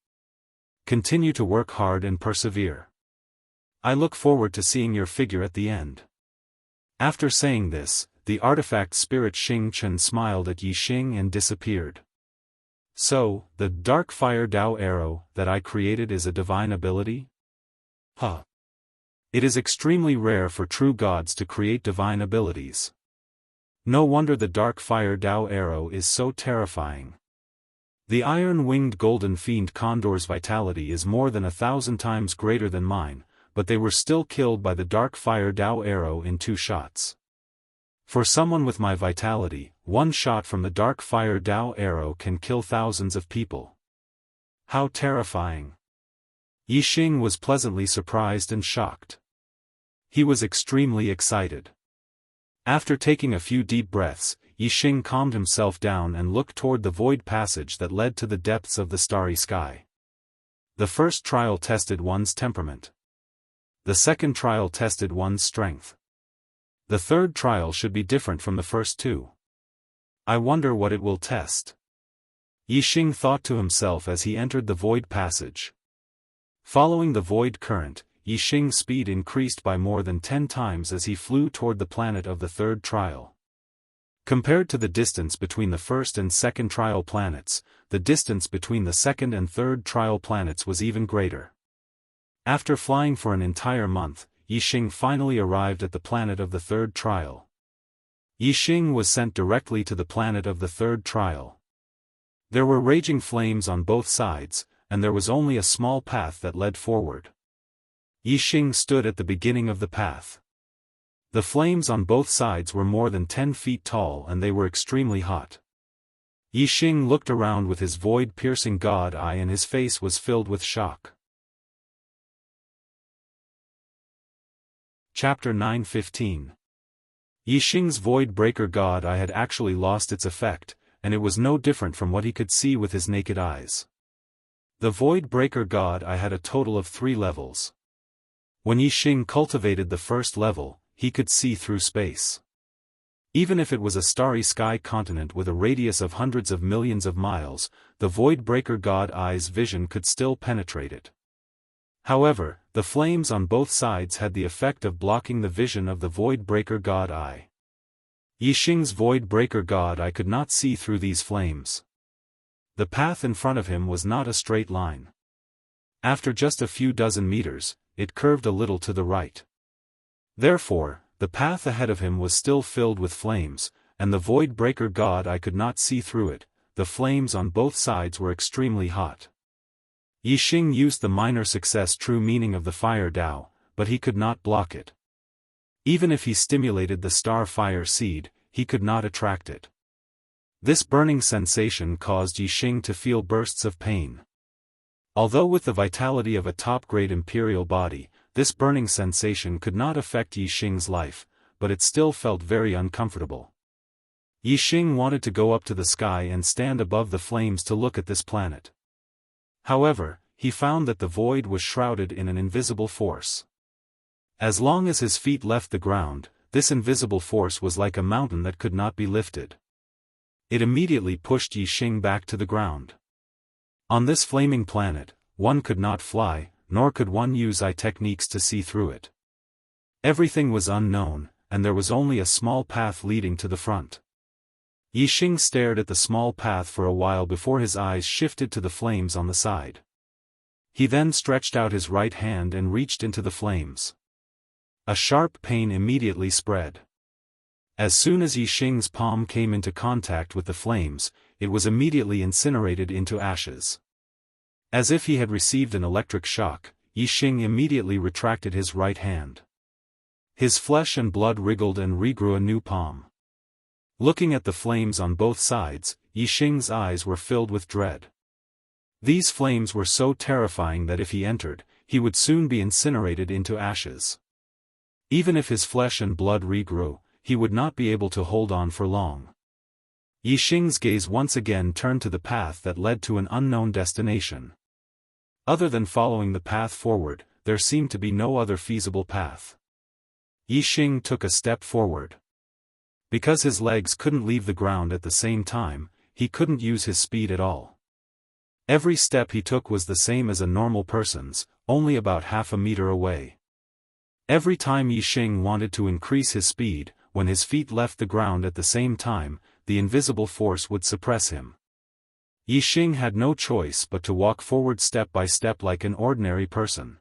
Continue to work hard and persevere. I look forward to seeing your figure at the end. After saying this, the artifact spirit Xing Chen smiled at Yi Xing and disappeared. So, the dark fire Dao arrow that I created is a divine ability? Huh. It is extremely rare for true gods to create divine abilities. No wonder the dark fire Dao arrow is so terrifying. The iron-winged golden fiend condor's vitality is more than 1,000 times greater than mine, but they were still killed by the dark fire Dao arrow in 2 shots. For someone with my vitality, 1 shot from the dark fire Dao arrow can kill thousands of people. How terrifying! Yi Xing was pleasantly surprised and shocked. He was extremely excited. After taking a few deep breaths, Yi Xing calmed himself down and looked toward the void passage that led to the depths of the starry sky. The first trial tested one's temperament. The second trial tested one's strength. The third trial should be different from the first 2. I wonder what it will test. Yi Xing thought to himself as he entered the void passage. Following the void current, Yi Xing's speed increased by more than 10 times as he flew toward the planet of the third trial. Compared to the distance between the first and second trial planets, the distance between the second and third trial planets was even greater. After flying for an entire month, Yi Xing finally arrived at the planet of the third trial. Yi Xing was sent directly to the planet of the third trial. There were raging flames on both sides, and there was only a small path that led forward. Yi Xing stood at the beginning of the path. The flames on both sides were more than 10 feet tall and they were extremely hot. Yi Xing looked around with his void-piercing god eye and his face was filled with shock. Chapter 9:15. Yi Xing's void-breaker god eye had actually lost its effect, and it was no different from what he could see with his naked eyes. The void-breaker god eye had a total of 3 levels. When Yi Xing cultivated the first level, he could see through space. Even if it was a starry sky continent with a radius of hundreds of millions of miles, the void-breaker god eye's vision could still penetrate it. However, the flames on both sides had the effect of blocking the vision of the void-breaker god eye. Yi Xing's void-breaker god eye could not see through these flames. The path in front of him was not a straight line. After just a few dozen meters, it curved a little to the right. Therefore, the path ahead of him was still filled with flames, and the void-breaker god eye could not see through it. The flames on both sides were extremely hot. Yi Xing used the minor success true meaning of the fire Dao, but he could not block it. Even if he stimulated the star fire seed, he could not attract it. This burning sensation caused Yi Xing to feel bursts of pain. Although with the vitality of a top-grade imperial body, this burning sensation could not affect Yi Xing's life, but it still felt very uncomfortable. Yi Xing wanted to go up to the sky and stand above the flames to look at this planet. However, he found that the void was shrouded in an invisible force. As long as his feet left the ground, this invisible force was like a mountain that could not be lifted. It immediately pushed Yi Xing back to the ground. On this flaming planet, one could not fly, nor could one use eye techniques to see through it. Everything was unknown, and there was only a small path leading to the front. Yi Xing stared at the small path for a while before his eyes shifted to the flames on the side. He then stretched out his right hand and reached into the flames. A sharp pain immediately spread. As soon as Yi Xing's palm came into contact with the flames, it was immediately incinerated into ashes. As if he had received an electric shock, Yi Xing immediately retracted his right hand. His flesh and blood wriggled and regrew a new palm. Looking at the flames on both sides, Yi Xing's eyes were filled with dread. These flames were so terrifying that if he entered, he would soon be incinerated into ashes. Even if his flesh and blood regrew, he would not be able to hold on for long. Yi Xing's gaze once again turned to the path that led to an unknown destination. Other than following the path forward, there seemed to be no other feasible path. Yi Xing took a step forward. Because his legs couldn't leave the ground at the same time, he couldn't use his speed at all. Every step he took was the same as a normal person's, only about half a meter away. Every time Yixing wanted to increase his speed, when his feet left the ground at the same time, the invisible force would suppress him. Yixing had no choice but to walk forward step by step like an ordinary person.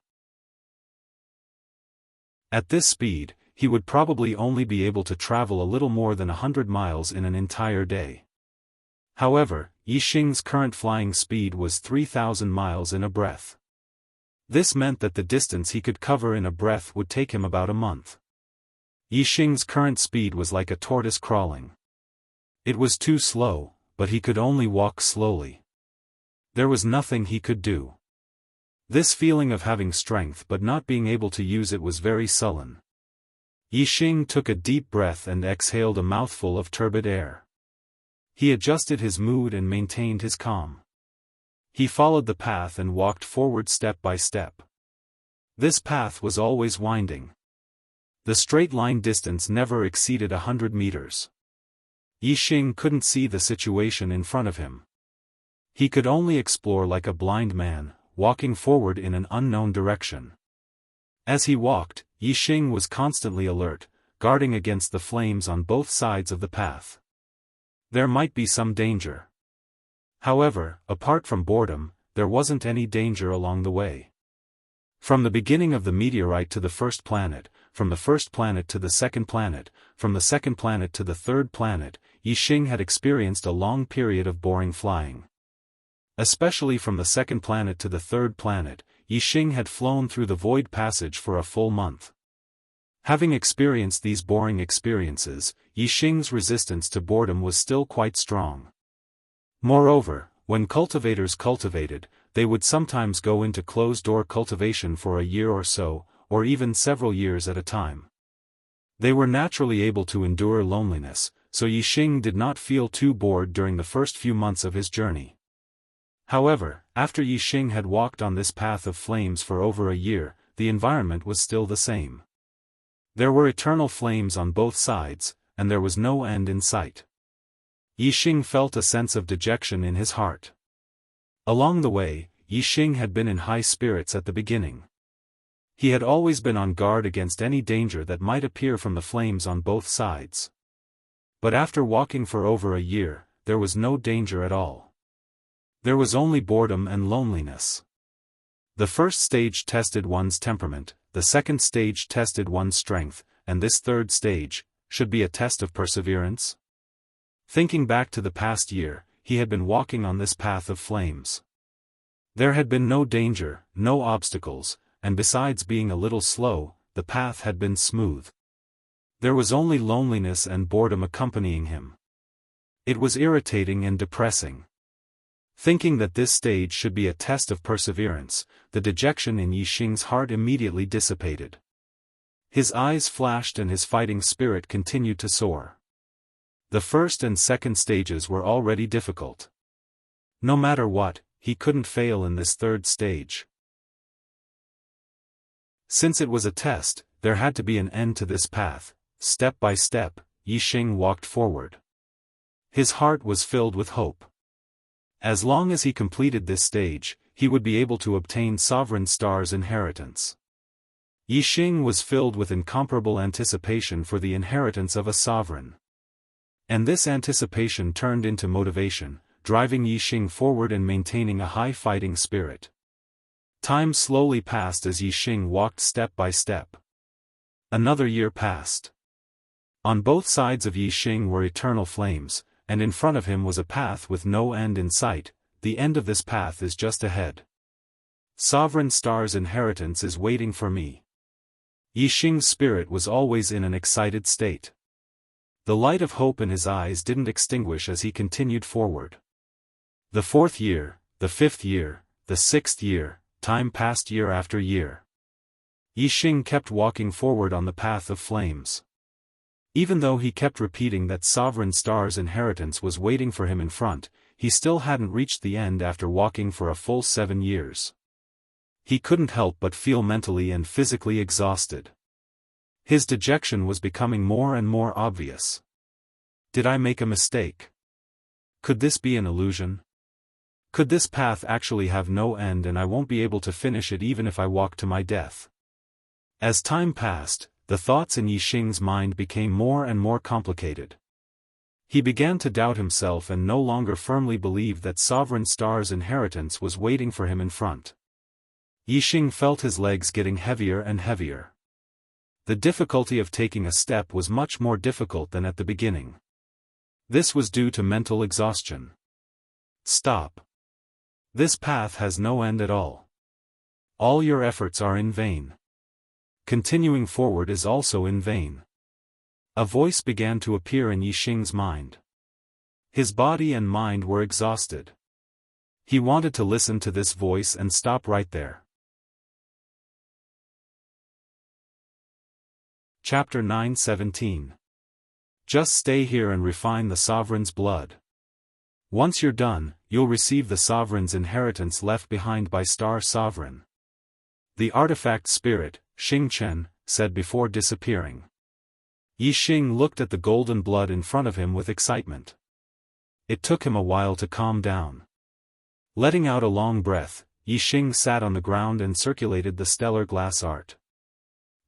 At this speed, he would probably only be able to travel a little more than 100 miles in an entire day. However, Yixing's current flying speed was 3,000 miles in a breath. This meant that the distance he could cover in a breath would take him about a month. Yixing's current speed was like a tortoise crawling. It was too slow, but he could only walk slowly. There was nothing he could do. This feeling of having strength but not being able to use it was very sullen. Yixing took a deep breath and exhaled a mouthful of turbid air. He adjusted his mood and maintained his calm. He followed the path and walked forward step by step. This path was always winding. The straight line distance never exceeded 100 meters. Yixing couldn't see the situation in front of him. He could only explore like a blind man, walking forward in an unknown direction. As he walked, Yixing was constantly alert, guarding against the flames on both sides of the path. There might be some danger. However, apart from boredom, there wasn't any danger along the way. From the beginning of the meteorite to the first planet, from the first planet to the second planet, from the second planet to the third planet, Yixing had experienced a long period of boring flying. Especially from the second planet to the third planet, Yixing had flown through the void passage for a full month. Having experienced these boring experiences, Yixing's resistance to boredom was still quite strong. Moreover, when cultivators cultivated, they would sometimes go into closed-door cultivation for a year or so, or even several years at a time. They were naturally able to endure loneliness, so Yixing did not feel too bored during the first few months of his journey. However, after Yixing had walked on this path of flames for over a year, the environment was still the same. There were eternal flames on both sides, and there was no end in sight. Yixing felt a sense of dejection in his heart. Along the way, Yixing had been in high spirits at the beginning. He had always been on guard against any danger that might appear from the flames on both sides. But after walking for over a year, there was no danger at all. There was only boredom and loneliness. The first stage tested one's temperament, the second stage tested one's strength, and this third stage should be a test of perseverance. Thinking back to the past year, he had been walking on this path of flames. There had been no danger, no obstacles, and besides being a little slow, the path had been smooth. There was only loneliness and boredom accompanying him. It was irritating and depressing. Thinking that this stage should be a test of perseverance, the dejection in Yixing's heart immediately dissipated. His eyes flashed and his fighting spirit continued to soar. The first and second stages were already difficult. No matter what, he couldn't fail in this third stage. Since it was a test, there had to be an end to this path. Step by step, Yixing walked forward. His heart was filled with hope. As long as he completed this stage, he would be able to obtain Sovereign Star's inheritance. Yixing was filled with incomparable anticipation for the inheritance of a sovereign. And this anticipation turned into motivation, driving Yixing forward and maintaining a high fighting spirit. Time slowly passed as Yixing walked step by step. Another year passed. On both sides of Yixing were eternal flames, and in front of him was a path with no end in sight. The end of this path is just ahead. Sovereign Star's inheritance is waiting for me. Yixing's spirit was always in an excited state. The light of hope in his eyes didn't extinguish as he continued forward. The fourth year, the fifth year, the sixth year, time passed year after year. Yixing kept walking forward on the path of flames. Even though he kept repeating that Sovereign Star's inheritance was waiting for him in front, he still hadn't reached the end after walking for a full 7 years. He couldn't help but feel mentally and physically exhausted. His dejection was becoming more and more obvious. Did I make a mistake? Could this be an illusion? Could this path actually have no end and I won't be able to finish it even if I walk to my death? As time passed, the thoughts in Yixing's mind became more and more complicated. He began to doubt himself and no longer firmly believed that Sovereign Star's inheritance was waiting for him in front. Yixing felt his legs getting heavier and heavier. The difficulty of taking a step was much more difficult than at the beginning. This was due to mental exhaustion. Stop. This path has no end at all. All your efforts are in vain. Continuing forward is also in vain. A voice began to appear in Yixing's mind. His body and mind were exhausted. He wanted to listen to this voice and stop right there. Chapter 9:17. Just stay here and refine the Sovereign's blood. Once you're done, you'll receive the Sovereign's inheritance left behind by Star Sovereign. The artifact spirit, Xingchen, said before disappearing. Yixing looked at the golden blood in front of him with excitement. It took him a while to calm down. Letting out a long breath, Yixing sat on the ground and circulated the stellar glass art.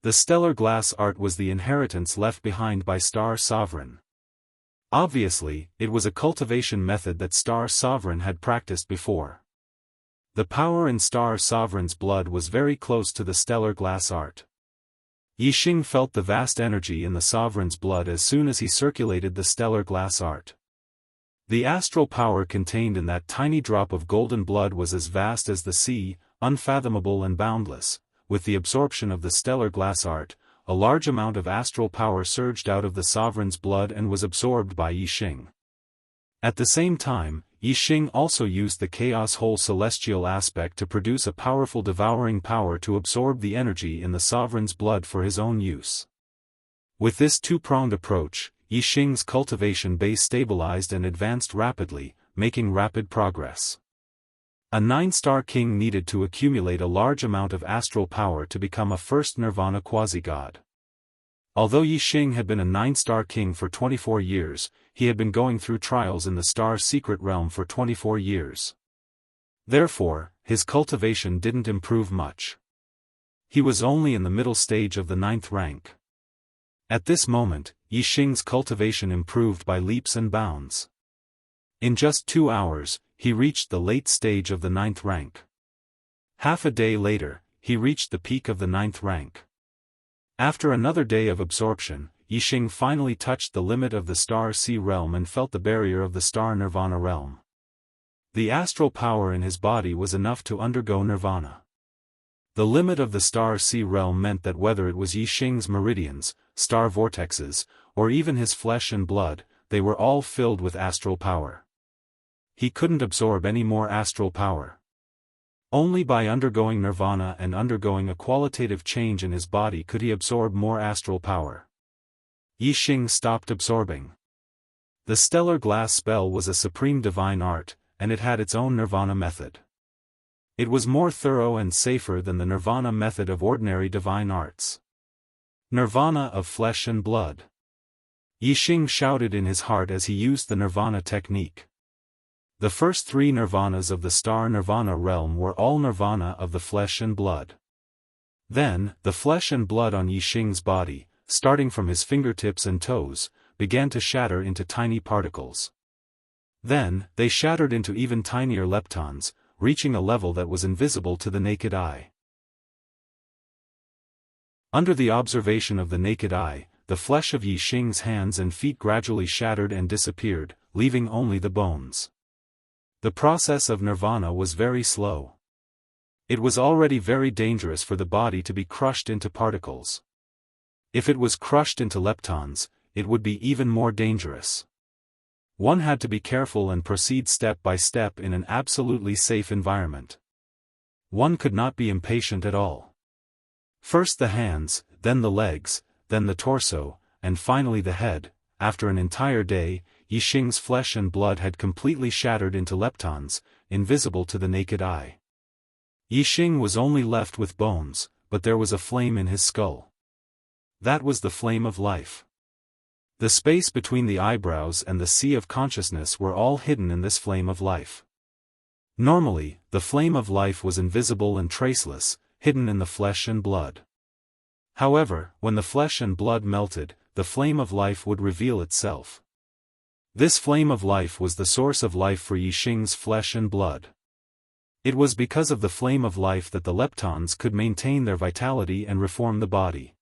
The stellar glass art was the inheritance left behind by Star Sovereign. Obviously, it was a cultivation method that Star Sovereign had practiced before. The power in Star Sovereign's blood was very close to the stellar glass art. Yixing felt the vast energy in the Sovereign's blood as soon as he circulated the stellar glass art. The astral power contained in that tiny drop of golden blood was as vast as the sea, unfathomable and boundless. With the absorption of the stellar glass art, a large amount of astral power surged out of the Sovereign's blood and was absorbed by Yixing. At the same time, Yixing also used the chaos whole celestial aspect to produce a powerful devouring power to absorb the energy in the Sovereign's blood for his own use. With this two-pronged approach, Yixing's cultivation base stabilized and advanced rapidly, making rapid progress. A 9-star king needed to accumulate a large amount of astral power to become a first nirvana quasi-god. Although Yixing had been a 9-star king for 24 years, he had been going through trials in the star secret realm for 24 years. Therefore, his cultivation didn't improve much. He was only in the middle stage of the 9th rank. At this moment, Yixing's cultivation improved by leaps and bounds. In just 2 hours, he reached the late stage of the 9th rank. Half a day later, he reached the peak of the 9th rank. After another day of absorption, Yixing finally touched the limit of the star sea realm and felt the barrier of the star nirvana realm. The astral power in his body was enough to undergo nirvana. The limit of the star sea realm meant that whether it was Yixing's meridians, star vortexes, or even his flesh and blood, they were all filled with astral power. He couldn't absorb any more astral power. Only by undergoing nirvana and undergoing a qualitative change in his body could he absorb more astral power. Yixing stopped absorbing. The stellar glass spell was a supreme divine art, and it had its own nirvana method. It was more thorough and safer than the nirvana method of ordinary divine arts. Nirvana of flesh and blood. Yixing shouted in his heart as he used the nirvana technique. The first 3 nirvanas of the star nirvana realm were all nirvana of the flesh and blood. Then, the flesh and blood on Yixing's body, starting from his fingertips and toes, began to shatter into tiny particles. Then, they shattered into even tinier leptons, reaching a level that was invisible to the naked eye. Under the observation of the naked eye, the flesh of Yixing's hands and feet gradually shattered and disappeared, leaving only the bones. The process of nirvana was very slow. It was already very dangerous for the body to be crushed into particles. If it was crushed into leptons, it would be even more dangerous. One had to be careful and proceed step by step in an absolutely safe environment. One could not be impatient at all. First the hands, then the legs, then the torso, and finally the head. After an entire day, Yixing's flesh and blood had completely shattered into leptons, invisible to the naked eye. Yixing was only left with bones, but there was a flame in his skull. That was the flame of life. The space between the eyebrows and the sea of consciousness were all hidden in this flame of life. Normally, the flame of life was invisible and traceless, hidden in the flesh and blood. However, when the flesh and blood melted, the flame of life would reveal itself. This flame of life was the source of life for Yixing's flesh and blood. It was because of the flame of life that the leptons could maintain their vitality and reform the body.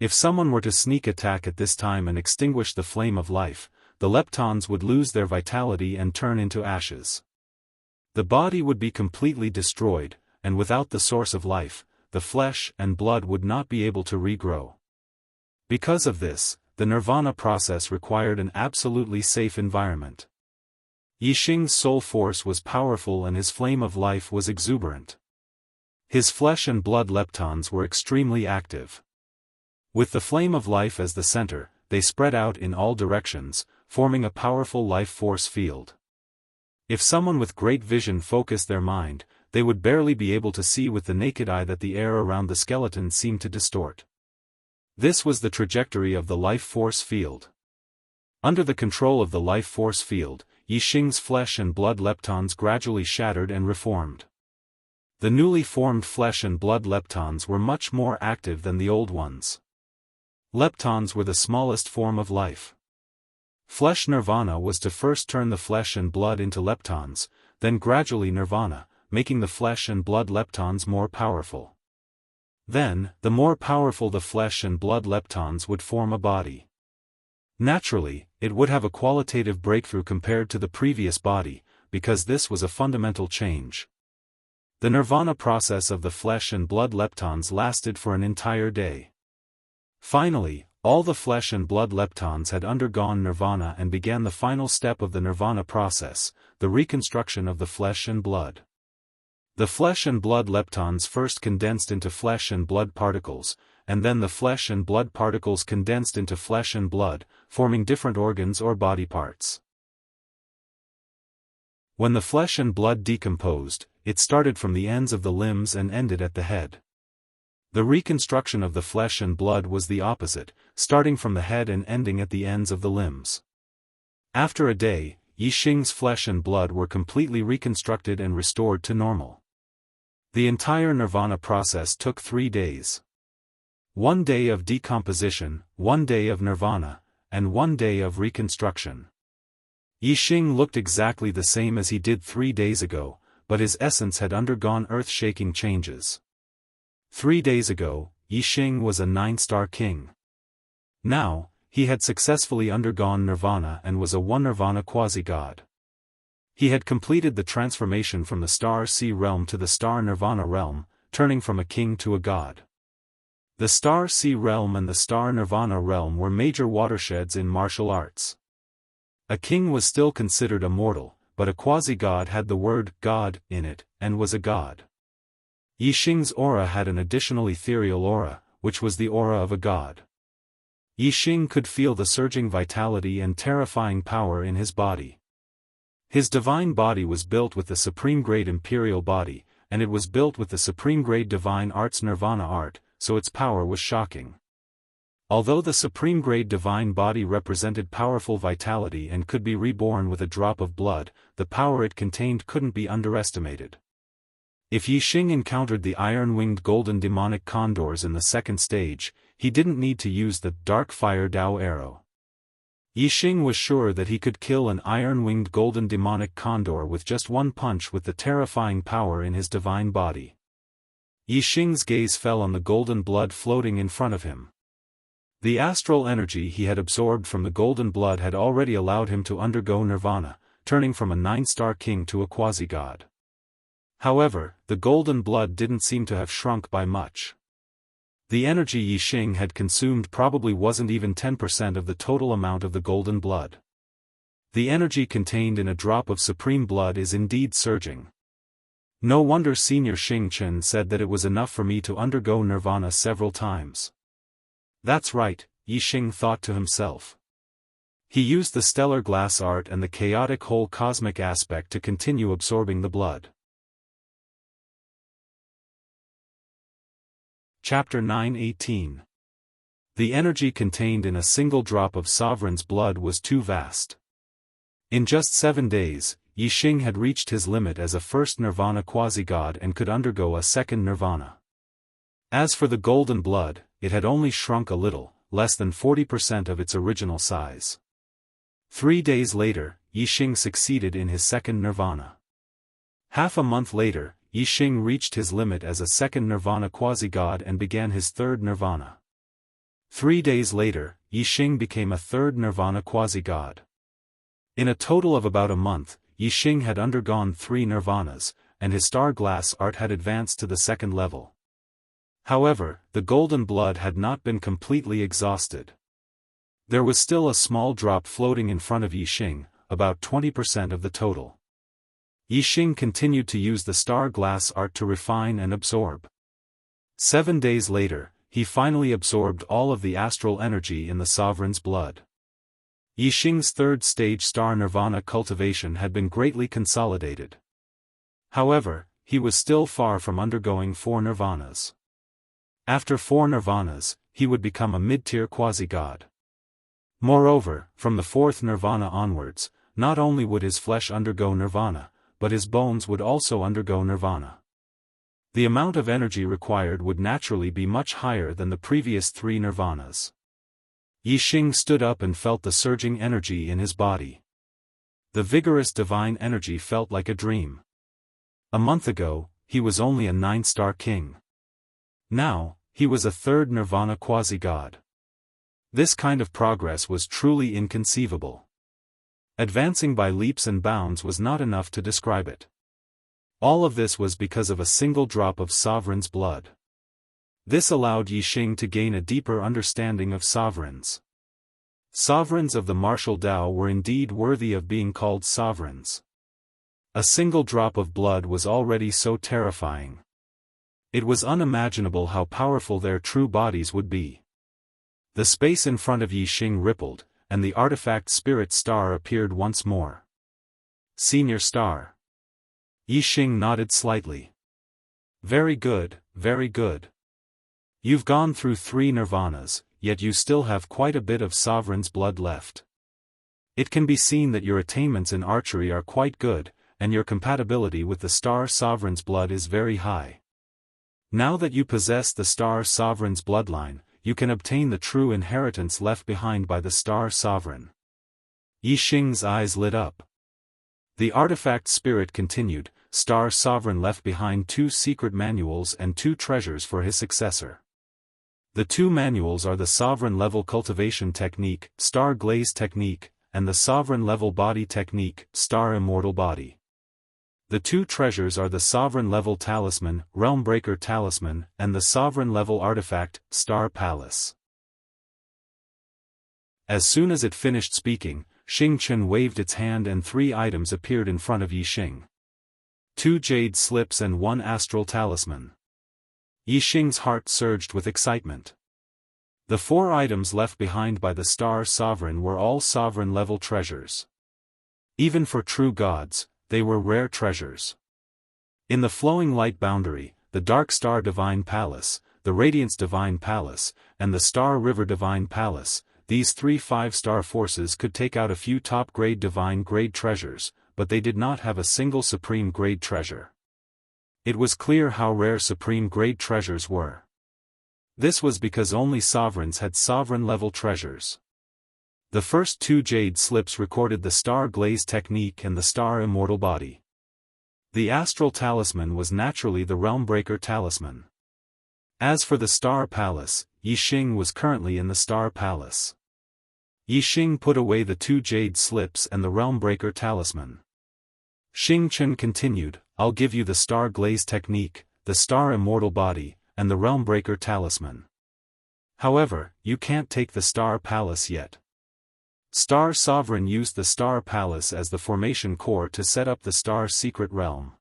If someone were to sneak attack at this time and extinguish the flame of life, the leptons would lose their vitality and turn into ashes. The body would be completely destroyed, and without the source of life, the flesh and blood would not be able to regrow. Because of this, the nirvana process required an absolutely safe environment. Yixing's soul force was powerful and his flame of life was exuberant. His flesh and blood leptons were extremely active. With the flame of life as the center, they spread out in all directions, forming a powerful life force field. If someone with great vision focused their mind, they would barely be able to see with the naked eye that the air around the skeleton seemed to distort. This was the trajectory of the life force field. Under the control of the life force field, Yixing's flesh and blood leptons gradually shattered and reformed. The newly formed flesh and blood leptons were much more active than the old ones. Leptons were the smallest form of life. Flesh nirvana was to first turn the flesh and blood into leptons, then gradually nirvana, making the flesh and blood leptons more powerful. Then, the more powerful the flesh and blood leptons would form a body. Naturally, it would have a qualitative breakthrough compared to the previous body, because this was a fundamental change. The nirvana process of the flesh and blood leptons lasted for an entire day. Finally, all the flesh and blood leptons had undergone nirvana and began the final step of the nirvana process, the reconstruction of the flesh and blood. The flesh and blood leptons first condensed into flesh and blood particles, and then the flesh and blood particles condensed into flesh and blood, forming different organs or body parts. When the flesh and blood decomposed, it started from the ends of the limbs and ended at the head. The reconstruction of the flesh and blood was the opposite, starting from the head and ending at the ends of the limbs. After a day, Yixing's flesh and blood were completely reconstructed and restored to normal. The entire nirvana process took 3 days. 1 day of decomposition, 1 day of nirvana, and 1 day of reconstruction. Yixing looked exactly the same as he did 3 days ago, but his essence had undergone earth-shaking changes. 3 days ago, Yixing was a 9-star king. Now, he had successfully undergone nirvana and was a 1-nirvana quasi-god. He had completed the transformation from the star sea realm to the star nirvana realm, turning from a king to a god. The star sea realm and the star nirvana realm were major watersheds in martial arts. A king was still considered a mortal, but a quasi-god had the word god in it, and was a god. Yixing's aura had an additional ethereal aura, which was the aura of a god. Yixing could feel the surging vitality and terrifying power in his body. His divine body was built with the supreme-grade imperial body, and it was built with the supreme-grade divine arts nirvana art, so its power was shocking. Although the supreme-grade divine body represented powerful vitality and could be reborn with a drop of blood, the power it contained couldn't be underestimated. If Yixing encountered the iron-winged golden demonic condors in the second stage, he didn't need to use the dark fire Dao arrow. Yixing was sure that he could kill an iron-winged golden demonic condor with just one punch with the terrifying power in his divine body. Yixing's gaze fell on the golden blood floating in front of him. The astral energy he had absorbed from the golden blood had already allowed him to undergo nirvana, turning from a 9-star king to a quasi-god. However, the golden blood didn't seem to have shrunk by much. The energy Yixing had consumed probably wasn't even 10% of the total amount of the golden blood. The energy contained in a drop of supreme blood is indeed surging. No wonder Senior Xing Chen said that it was enough for me to undergo nirvana several times. That's right, Yixing thought to himself. He used the stellar glass art and the chaotic whole cosmic aspect to continue absorbing the blood. Chapter 9:18. The energy contained in a single drop of Sovereign's blood was too vast. In just 7 days, Yixing had reached his limit as a first nirvana quasi-god and could undergo a second nirvana. As for the golden blood, it had only shrunk a little, less than 40% of its original size. 3 days later, Yixing succeeded in his second nirvana. Half a month later, Yixing reached his limit as a second nirvana quasi-god and began his third nirvana. 3 days later, Yixing became a third nirvana quasi-god. In a total of about a month, Yixing had undergone 3 nirvanas, and his star glass art had advanced to the second level. However, the golden blood had not been completely exhausted. There was still a small drop floating in front of Yixing, about 20% of the total. Yixing continued to use the star glass art to refine and absorb. 7 days later, he finally absorbed all of the astral energy in the sovereign's blood. Yixing's third stage star nirvana cultivation had been greatly consolidated. However, he was still far from undergoing 4 nirvanas. After 4 nirvanas, he would become a mid-tier quasi-god. Moreover, from the 4th nirvana onwards, not only would his flesh undergo nirvana, but his bones would also undergo nirvana. The amount of energy required would naturally be much higher than the previous 3 nirvanas. Yixing stood up and felt the surging energy in his body. The vigorous divine energy felt like a dream. A month ago, he was only a 9-star king. Now, he was a third nirvana quasi-god. This kind of progress was truly inconceivable. Advancing by leaps and bounds was not enough to describe it. All of this was because of a single drop of sovereign's blood. This allowed Yixing to gain a deeper understanding of sovereigns. Sovereigns of the martial Tao were indeed worthy of being called sovereigns. A single drop of blood was already so terrifying. It was unimaginable how powerful their true bodies would be. The space in front of Yixing rippled, and the artifact spirit star appeared once more. Senior star. Yixing nodded slightly. Very good, very good. You've gone through 3 nirvanas, yet you still have quite a bit of sovereign's blood left. It can be seen that your attainments in archery are quite good, and your compatibility with the star sovereign's blood is very high. Now that you possess the star sovereign's bloodline, you can obtain the true inheritance left behind by the star sovereign. Yixing's eyes lit up. The artifact spirit continued, Star Sovereign left behind 2 secret manuals and 2 treasures for his successor. The 2 manuals are the Sovereign Level Cultivation Technique, Star Glaze Technique, and the Sovereign Level Body Technique, Star Immortal Body. The 2 treasures are the Sovereign Level Talisman, Realmbreaker Talisman, and the Sovereign Level Artifact, Star Palace. As soon as it finished speaking, Xingchen waved its hand and 3 items appeared in front of Yixing. 2 jade slips and 1 astral talisman. Yixing's heart surged with excitement. The 4 items left behind by the Star Sovereign were all sovereign-level treasures. Even for true gods, they were rare treasures. In the Flowing Light Boundary, the Dark Star Divine Palace, the Radiance Divine Palace, and the Star River Divine Palace, these 3 5-star forces could take out a few top-grade divine-grade treasures, but they did not have a single supreme-grade treasure. It was clear how rare supreme-grade treasures were. This was because only sovereigns had sovereign-level treasures. The first 2 jade slips recorded the Star Glaze Technique and the Star Immortal Body. The Astral Talisman was naturally the Realmbreaker Talisman. As for the Star Palace, Yixing was currently in the Star Palace. Yixing put away the 2 jade slips and the Realmbreaker Talisman. Xingchen continued, I'll give you the Star Glaze Technique, the Star Immortal Body, and the Realmbreaker Talisman. However, you can't take the Star Palace yet. Star Sovereign used the Star Palace as the formation core to set up the Star Secret Realm.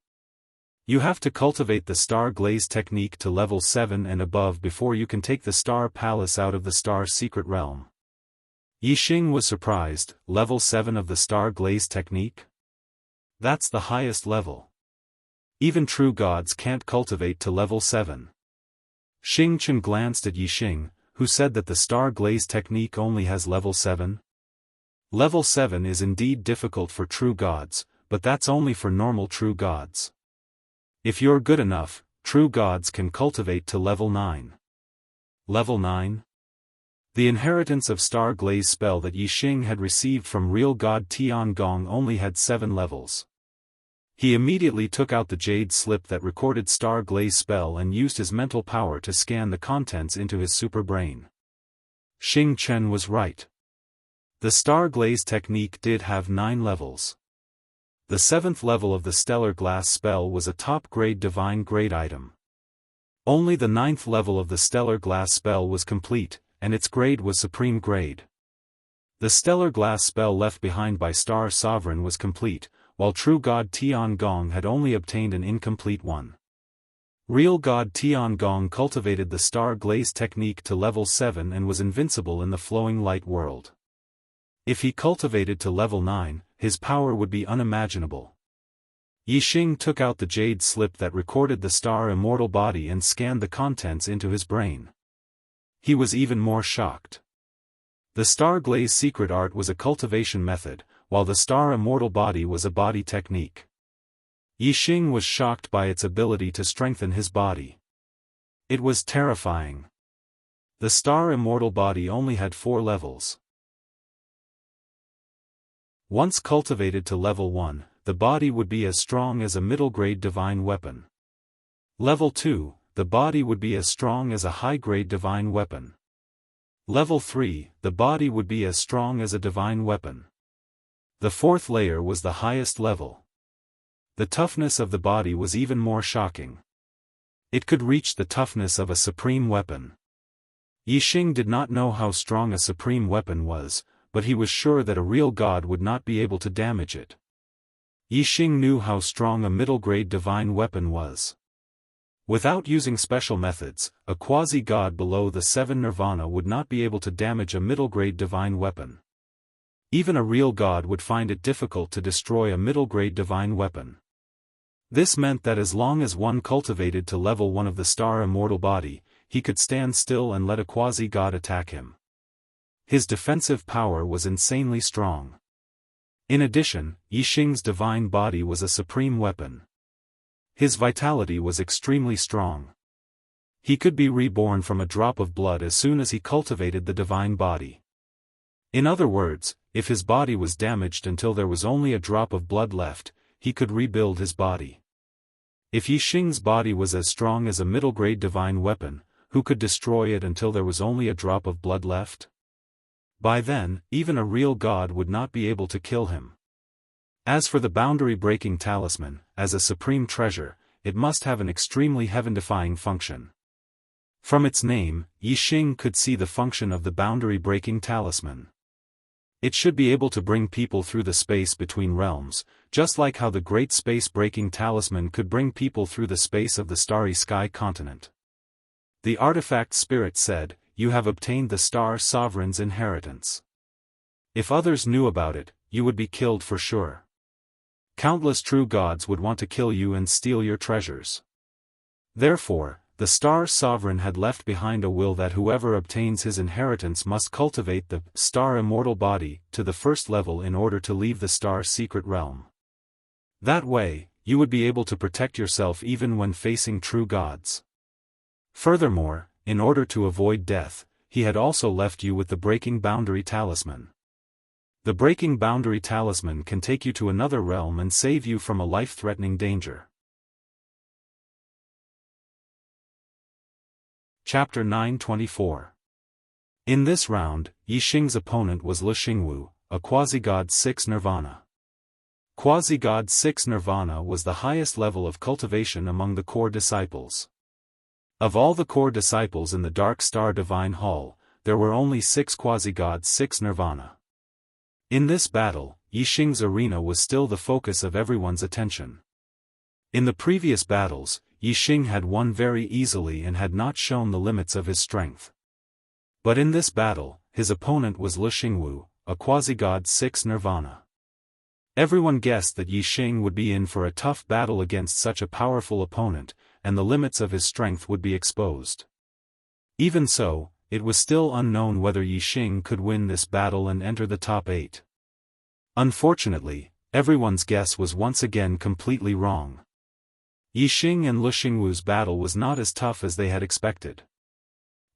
You have to cultivate the Star Glaze Technique to level 7 and above before you can take the Star Palace out of the Star Secret Realm. Yixing was surprised, level 7 of the Star Glaze Technique? That's the highest level. Even true gods can't cultivate to level 7. Xingchen glanced at Yixing, who said that the Star Glaze Technique only has level 7. Level 7 is indeed difficult for true gods, but that's only for normal true gods. If you're good enough, true gods can cultivate to level 9. Level 9. The inheritance of Star Glaze spell that Yixing had received from real god Tiangong only had 7 levels. He immediately took out the jade slip that recorded Star Glaze spell and used his mental power to scan the contents into his super brain. Xing Chen was right. The Star Glaze technique did have 9 levels. The 7th level of the Stellar Glass spell was a top-grade divine grade item. Only the 9th level of the Stellar Glass spell was complete, and its grade was Supreme Grade. The Stellar Glass spell left behind by Star Sovereign was complete, while True God Tiangong had only obtained an incomplete one. Real God Tiangong cultivated the Star Glaze technique to level 7 and was invincible in the flowing light world. If he cultivated to level 9, his power would be unimaginable. Yixing took out the jade slip that recorded the Star Immortal body and scanned the contents into his brain. He was even more shocked. The Star Glaze secret art was a cultivation method, while the Star Immortal body was a body technique. Yixing was shocked by its ability to strengthen his body. It was terrifying. The Star Immortal body only had 4 levels. Once cultivated to level 1, the body would be as strong as a middle-grade divine weapon. Level 2, the body would be as strong as a high-grade divine weapon. Level 3, the body would be as strong as a divine weapon. The 4th layer was the highest level. The toughness of the body was even more shocking. It could reach the toughness of a supreme weapon. Yixing did not know how strong a supreme weapon was, but he was sure that a real god would not be able to damage it. Yixing knew how strong a middle-grade divine weapon was. Without using special methods, a quasi-god below the 7 nirvana would not be able to damage a middle-grade divine weapon. Even a real god would find it difficult to destroy a middle-grade divine weapon. This meant that as long as one cultivated to level 1 of the Star Immortal body, he could stand still and let a quasi-god attack him. His defensive power was insanely strong. In addition, Yixing's divine body was a supreme weapon. His vitality was extremely strong. He could be reborn from a drop of blood as soon as he cultivated the divine body. In other words, if his body was damaged until there was only a drop of blood left, he could rebuild his body. If Yixing's body was as strong as a middle-grade divine weapon, who could destroy it until there was only a drop of blood left? By then, even a real god would not be able to kill him. As for the boundary-breaking talisman, as a supreme treasure, it must have an extremely heaven-defying function. From its name, Yixing could see the function of the boundary-breaking talisman. It should be able to bring people through the space between realms, just like how the great space-breaking talisman could bring people through the space of the starry sky continent. The artifact spirit said, "You have obtained the Star Sovereign's inheritance. If others knew about it, you would be killed for sure. Countless true gods would want to kill you and steal your treasures." Therefore, the Star Sovereign had left behind a will that whoever obtains his inheritance must cultivate the Star Immortal body to the 1st level in order to leave the Star Secret Realm. That way, you would be able to protect yourself even when facing true gods. Furthermore, in order to avoid death, he had also left you with the Breaking Boundary Talisman. The Breaking Boundary Talisman can take you to another realm and save you from a life-threatening danger. Chapter 924. In this round, Yixing's opponent was Le Xingwu, a quasi-god 6 nirvana. Quasi-god 6 nirvana was the highest level of cultivation among the core disciples. Of all the core disciples in the Dark Star Divine Hall, there were only 6 quasi-god 6 nirvana. In this battle, Yixing's arena was still the focus of everyone's attention. In the previous battles, Yixing had won very easily and had not shown the limits of his strength. But in this battle, his opponent was Le Xingwu, a quasi-god 6 nirvana. Everyone guessed that Yixing would be in for a tough battle against such a powerful opponent, and the limits of his strength would be exposed. Even so, it was still unknown whether Yixing could win this battle and enter the top 8. Unfortunately, everyone's guess was once again completely wrong. Yixing and Le Xingwu's battle was not as tough as they had expected.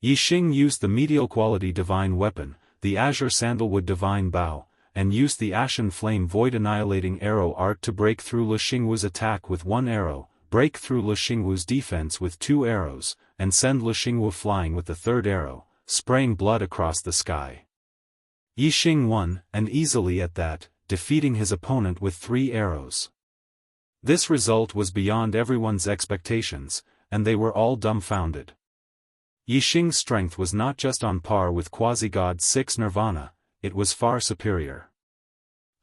Yixing used the medial quality divine weapon, the azure sandalwood divine bow, and used the ashen flame void annihilating arrow art to break through Lu Xingwu's attack with one arrow, break through Lu Xingwu's defense with 2 arrows, and send Lu Xingwu flying with the 3rd arrow, spraying blood across the sky. Yixing won, and easily at that, defeating his opponent with 3 arrows. This result was beyond everyone's expectations, and they were all dumbfounded. Yixing's strength was not just on par with Quasi-God 6 Nirvana, it was far superior.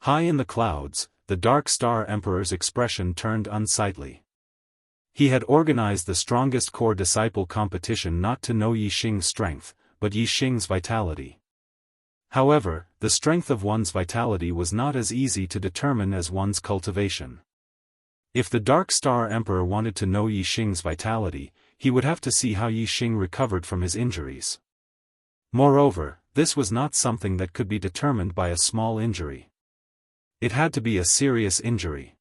High in the clouds, the Dark Star Emperor's expression turned unsightly. He had organized the strongest core disciple competition not to know Yixing's strength, but Yixing's vitality. However, the strength of one's vitality was not as easy to determine as one's cultivation. If the Dark Star Emperor wanted to know Yixing's vitality, he would have to see how Yixing recovered from his injuries. Moreover, this was not something that could be determined by a small injury. It had to be a serious injury.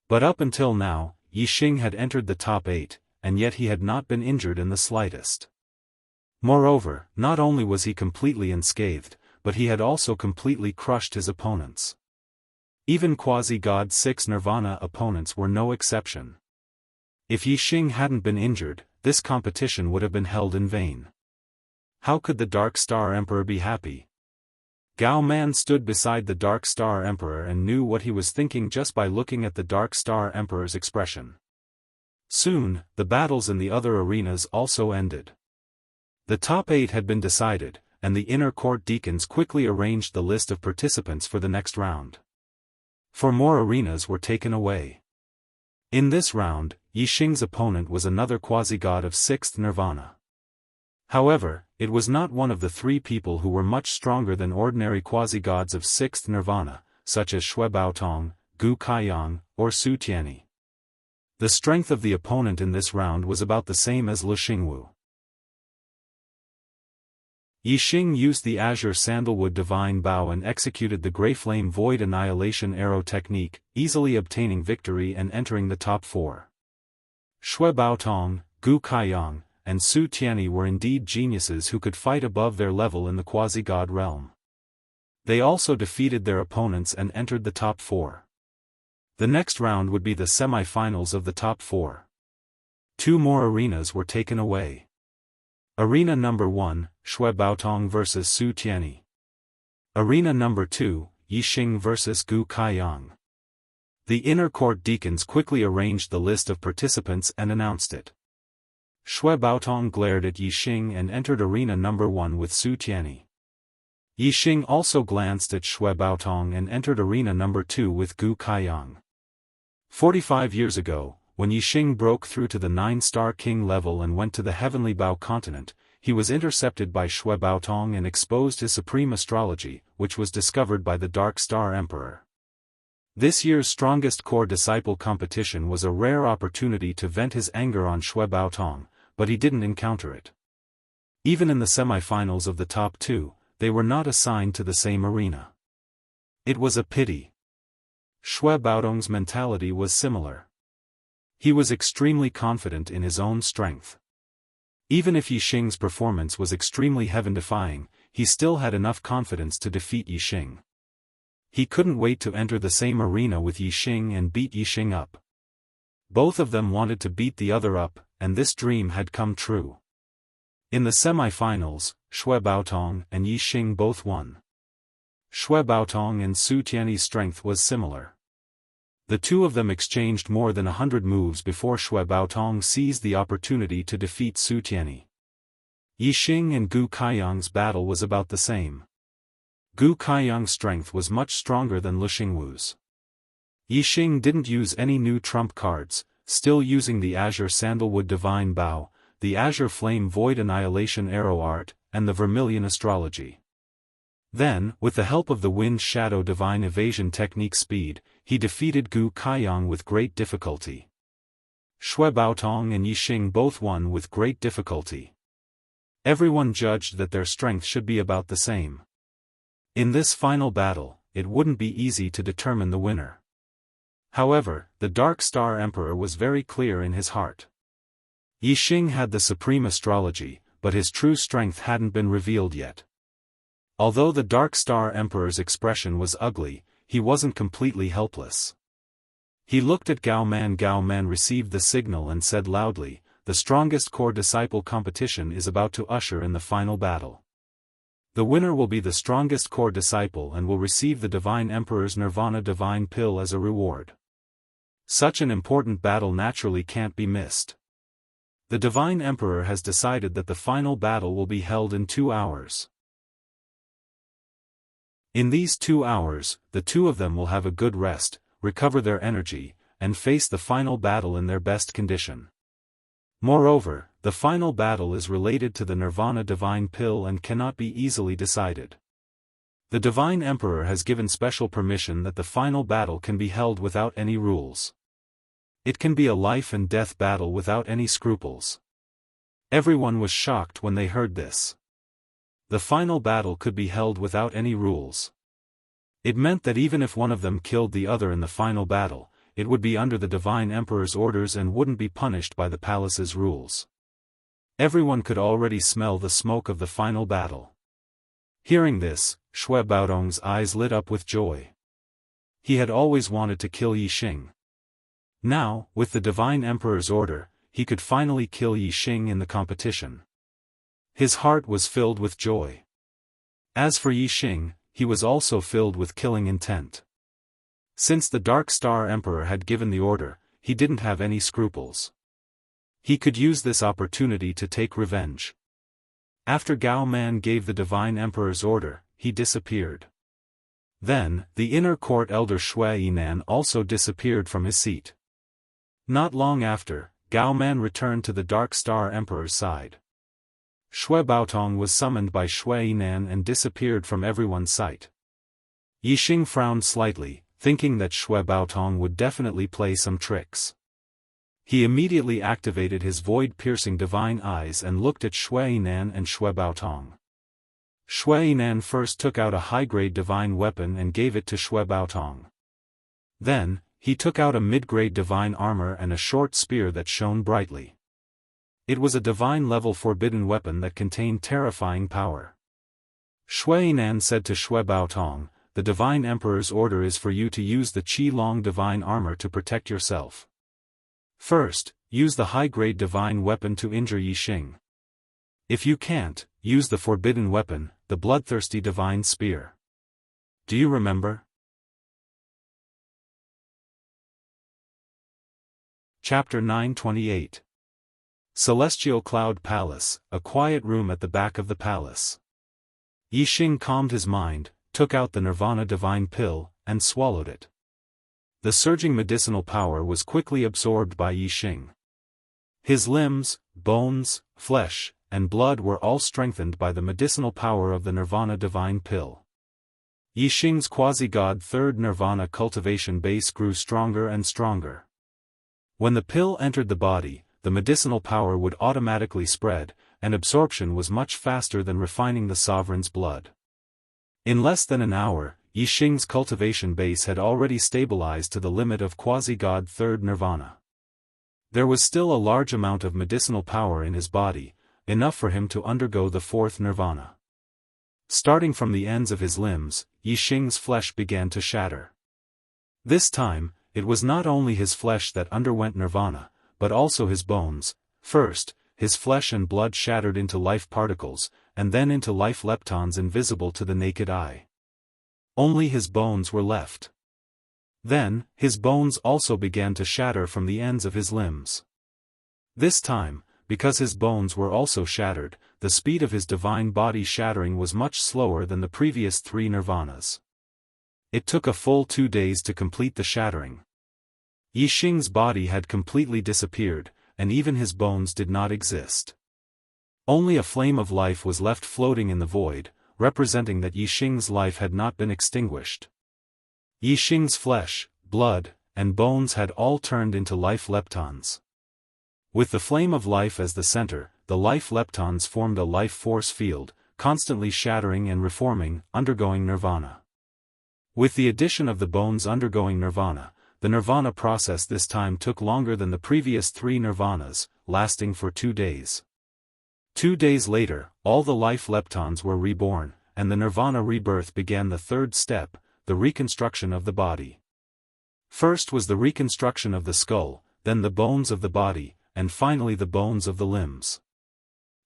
But up until now, Yixing had entered the top 8, and yet he had not been injured in the slightest. Moreover, not only was he completely unscathed, but he had also completely crushed his opponents. Even Quasi-God 6 Nirvana opponents were no exception. If Yixing hadn't been injured, this competition would have been held in vain. How could the Dark Star Emperor be happy? Gao Man stood beside the Dark Star Emperor and knew what he was thinking just by looking at the Dark Star Emperor's expression. Soon, the battles in the other arenas also ended. The top 8 had been decided, and the inner court deacons quickly arranged the list of participants for the next round. 4 more arenas were taken away. In this round, Yixing's opponent was another quasi-god of 6th Nirvana. However, it was not one of the 3 people who were much stronger than ordinary quasi-gods of 6th Nirvana, such as Xue Baotong, Gu Kaiyang, or Su Tianyi. The strength of the opponent in this round was about the same as Lu Xingwu. Yixing used the Azure Sandalwood Divine Bow and executed the Grey Flame Void Annihilation Arrow technique, easily obtaining victory and entering the top 4. Xue Baotong, Gu Kaiyang, and Su Tianyi were indeed geniuses who could fight above their level in the quasi-god realm. They also defeated their opponents and entered the top 4. The next round would be the semi-finals of the top 4. 2 more arenas were taken away. Arena number 1, Xue Baotong vs Su Tianyi. Arena number 2, Yixing vs Gu Kaiyang. The inner court deacons quickly arranged the list of participants and announced it. Xue Baotong glared at Yixing and entered arena number 1 with Su Tianyi. Yixing also glanced at Xue Baotong and entered arena number 2 with Gu Kaiyang. 45 years ago, when Yixing broke through to the 9-star king level and went to the heavenly Bao continent, he was intercepted by Xue Baotong and exposed his supreme astrology, which was discovered by the Dark Star Emperor. This year's strongest core disciple competition was a rare opportunity to vent his anger on Xue Baotong, but he didn't encounter it. Even in the semi-finals of the top 2, they were not assigned to the same arena. It was a pity. Xue Baotong's mentality was similar. He was extremely confident in his own strength. Even if Yixing's performance was extremely heaven-defying, he still had enough confidence to defeat Yixing. He couldn't wait to enter the same arena with Yixing and beat Yixing up. Both of them wanted to beat the other up, and this dream had come true. In the semi-finals, Xue Baotong and Yixing both won. Xue Baotong and Su Tianyi's strength was similar. The two of them exchanged more than 100 moves before Xue Baotong seized the opportunity to defeat Su Tianyi. Yixing and Gu Kaiyang's battle was about the same. Gu Kaiyang's strength was much stronger than Lu Xingwu's. Yixing didn't use any new trump cards, still using the Azure Sandalwood Divine Bow, the Azure Flame Void Annihilation Arrow Art, and the Vermilion Astrology. Then, with the help of the Wind Shadow Divine Evasion Technique Speed, he defeated Gu Kaiyang with great difficulty. Xue Baotong and Yixing both won with great difficulty. Everyone judged that their strength should be about the same. In this final battle, it wouldn't be easy to determine the winner. However, the Dark Star Emperor was very clear in his heart. Yixing had the supreme astrology, but his true strength hadn't been revealed yet. Although the Dark Star Emperor's expression was ugly, he wasn't completely helpless. He looked at Gao Man. Gao Man received the signal and said loudly, "The strongest core disciple competition is about to usher in the final battle. The winner will be the strongest core disciple and will receive the Divine Emperor's Nirvana Divine Pill as a reward. Such an important battle naturally can't be missed. The Divine Emperor has decided that the final battle will be held in 2 hours. In these 2 hours, the two of them will have a good rest, recover their energy, and face the final battle in their best condition. Moreover, the final battle is related to the Nirvana Divine Pill and cannot be easily decided. The Divine Emperor has given special permission that the final battle can be held without any rules. It can be a life and death battle without any scruples." Everyone was shocked when they heard this. The final battle could be held without any rules. It meant that even if one of them killed the other in the final battle, it would be under the Divine Emperor's orders and wouldn't be punished by the palace's rules. Everyone could already smell the smoke of the final battle. Hearing this, Shui Baodong's eyes lit up with joy. He had always wanted to kill Yixing. Now, with the Divine Emperor's order, he could finally kill Yixing in the competition. His heart was filled with joy. As for Yixing, he was also filled with killing intent. Since the Dark Star Emperor had given the order, he didn't have any scruples. He could use this opportunity to take revenge. After Gao Man gave the Divine Emperor's order, he disappeared. Then, the inner court elder Shui Yinan also disappeared from his seat. Not long after, Gao Man returned to the Dark Star Emperor's side. Shui Baotong was summoned by Shui Yinan and disappeared from everyone's sight. Yixing frowned slightly, thinking that Shui Baotong would definitely play some tricks. He immediately activated his void-piercing divine eyes and looked at Shui Yinan and Shui Baotong. Shui Yinan first took out a high-grade divine weapon and gave it to Shui Baotong. Then, he took out a mid-grade divine armor and a short spear that shone brightly. It was a divine-level forbidden weapon that contained terrifying power. Shui Yinan said to Shui Baotong, "The Divine Emperor's order is for you to use the Qi-Long divine armor to protect yourself. First, use the high-grade divine weapon to injure Yixing. If you can't, use the forbidden weapon, the bloodthirsty divine spear. Do you remember?" Chapter 928. Celestial Cloud Palace, a quiet room at the back of the palace. Yixing calmed his mind, took out the Nirvana Divine Pill, and swallowed it. The surging medicinal power was quickly absorbed by Yixing. His limbs, bones, flesh, and blood were all strengthened by the medicinal power of the Nirvana Divine Pill. Yixing's quasi-god third Nirvana cultivation base grew stronger and stronger. When the pill entered the body, the medicinal power would automatically spread, and absorption was much faster than refining the sovereign's blood. In less than an hour, Yixing's cultivation base had already stabilized to the limit of quasi-god third Nirvana. There was still a large amount of medicinal power in his body, enough for him to undergo the fourth Nirvana. Starting from the ends of his limbs, Yixing's flesh began to shatter. This time, it was not only his flesh that underwent Nirvana, but also his bones. First, his flesh and blood shattered into life particles, and then into life leptons invisible to the naked eye. Only his bones were left. Then, his bones also began to shatter from the ends of his limbs. This time, because his bones were also shattered, the speed of his divine body shattering was much slower than the previous 3 Nirvanas. It took a full 2 days to complete the shattering. Yixing's body had completely disappeared, and even his bones did not exist. Only a flame of life was left floating in the void, representing that Yixing's life had not been extinguished. Yixing's flesh, blood, and bones had all turned into life leptons. With the flame of life as the center, the life leptons formed a life force field, constantly shattering and reforming, undergoing Nirvana. With the addition of the bones undergoing Nirvana, the Nirvana process this time took longer than the previous 3 Nirvanas, lasting for 2 days. 2 days later, all the life leptons were reborn, and the nirvana rebirth began. The third step, the reconstruction of the body. First was the reconstruction of the skull, then the bones of the body, and finally the bones of the limbs.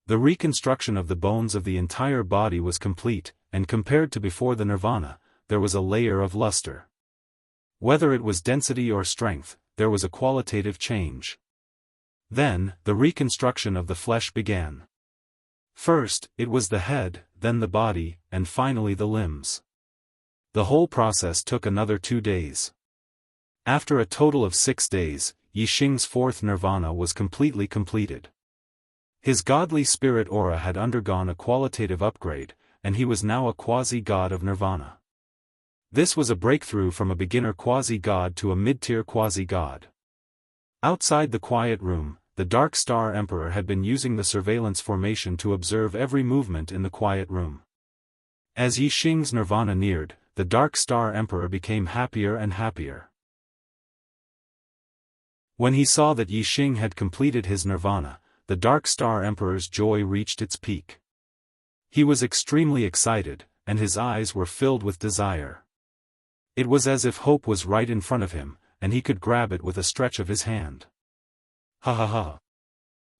The reconstruction of the bones of the entire body was complete, and compared to before the nirvana, there was a layer of luster. Whether it was density or strength, there was a qualitative change. Then, the reconstruction of the flesh began. First, it was the head, then the body, and finally the limbs. The whole process took another 2 days. After a total of 6 days, Yixing's fourth nirvana was completely completed. His godly spirit aura had undergone a qualitative upgrade, and he was now a quasi-god of nirvana. This was a breakthrough from a beginner quasi-god to a mid-tier quasi-god. Outside the quiet room, the Dark Star Emperor had been using the surveillance formation to observe every movement in the quiet room. As Yixing's nirvana neared, the Dark Star Emperor became happier and happier. When he saw that Yixing had completed his nirvana, the Dark Star Emperor's joy reached its peak. He was extremely excited, and his eyes were filled with desire. It was as if hope was right in front of him, and he could grab it with a stretch of his hand. Ha ha ha.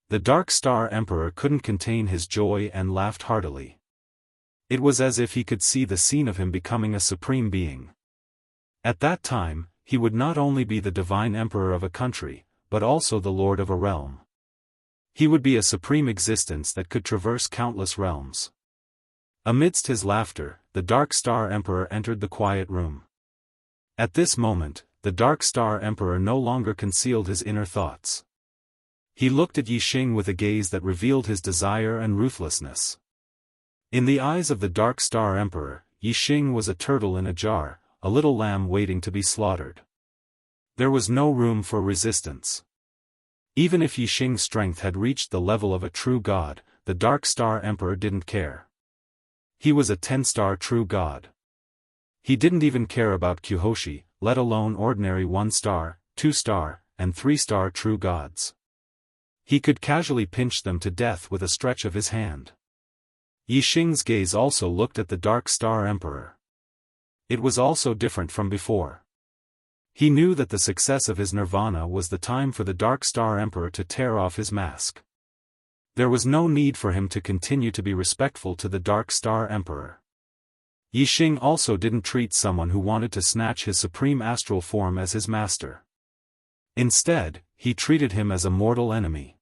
The Dark Star Emperor couldn't contain his joy and laughed heartily. It was as if he could see the scene of him becoming a supreme being. At that time, he would not only be the divine emperor of a country, but also the lord of a realm. He would be a supreme existence that could traverse countless realms. Amidst his laughter, the Dark Star Emperor entered the quiet room. At this moment, the Dark Star Emperor no longer concealed his inner thoughts. He looked at Yixing with a gaze that revealed his desire and ruthlessness. In the eyes of the Dark Star Emperor, Yixing was a turtle in a jar, a little lamb waiting to be slaughtered. There was no room for resistance. Even if Yixing's strength had reached the level of a true god, the Dark Star Emperor didn't care. He was a 10-star true god. He didn't even care about Kyuhoshi, let alone ordinary 1-star, 2-star, and 3-star true gods. He could casually pinch them to death with a stretch of his hand. Yixing's gaze also looked at the Dark Star Emperor. It was also different from before. He knew that the success of his nirvana was the time for the Dark Star Emperor to tear off his mask. There was no need for him to continue to be respectful to the Dark Star Emperor. Yixing also didn't treat someone who wanted to snatch his supreme astral form as his master. Instead, he treated him as a mortal enemy.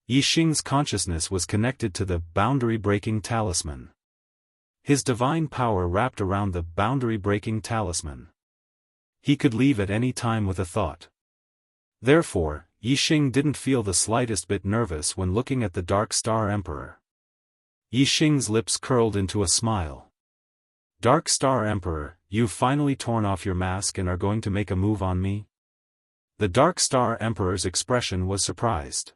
Yixing's consciousness was connected to the boundary-breaking talisman. His divine power wrapped around the boundary-breaking talisman. He could leave at any time with a thought. Therefore, Yixing didn't feel the slightest bit nervous when looking at the Dark Star Emperor. Yixing's lips curled into a smile. Dark Star Emperor, you've finally torn off your mask and are going to make a move on me? The Dark Star Emperor's expression was surprised.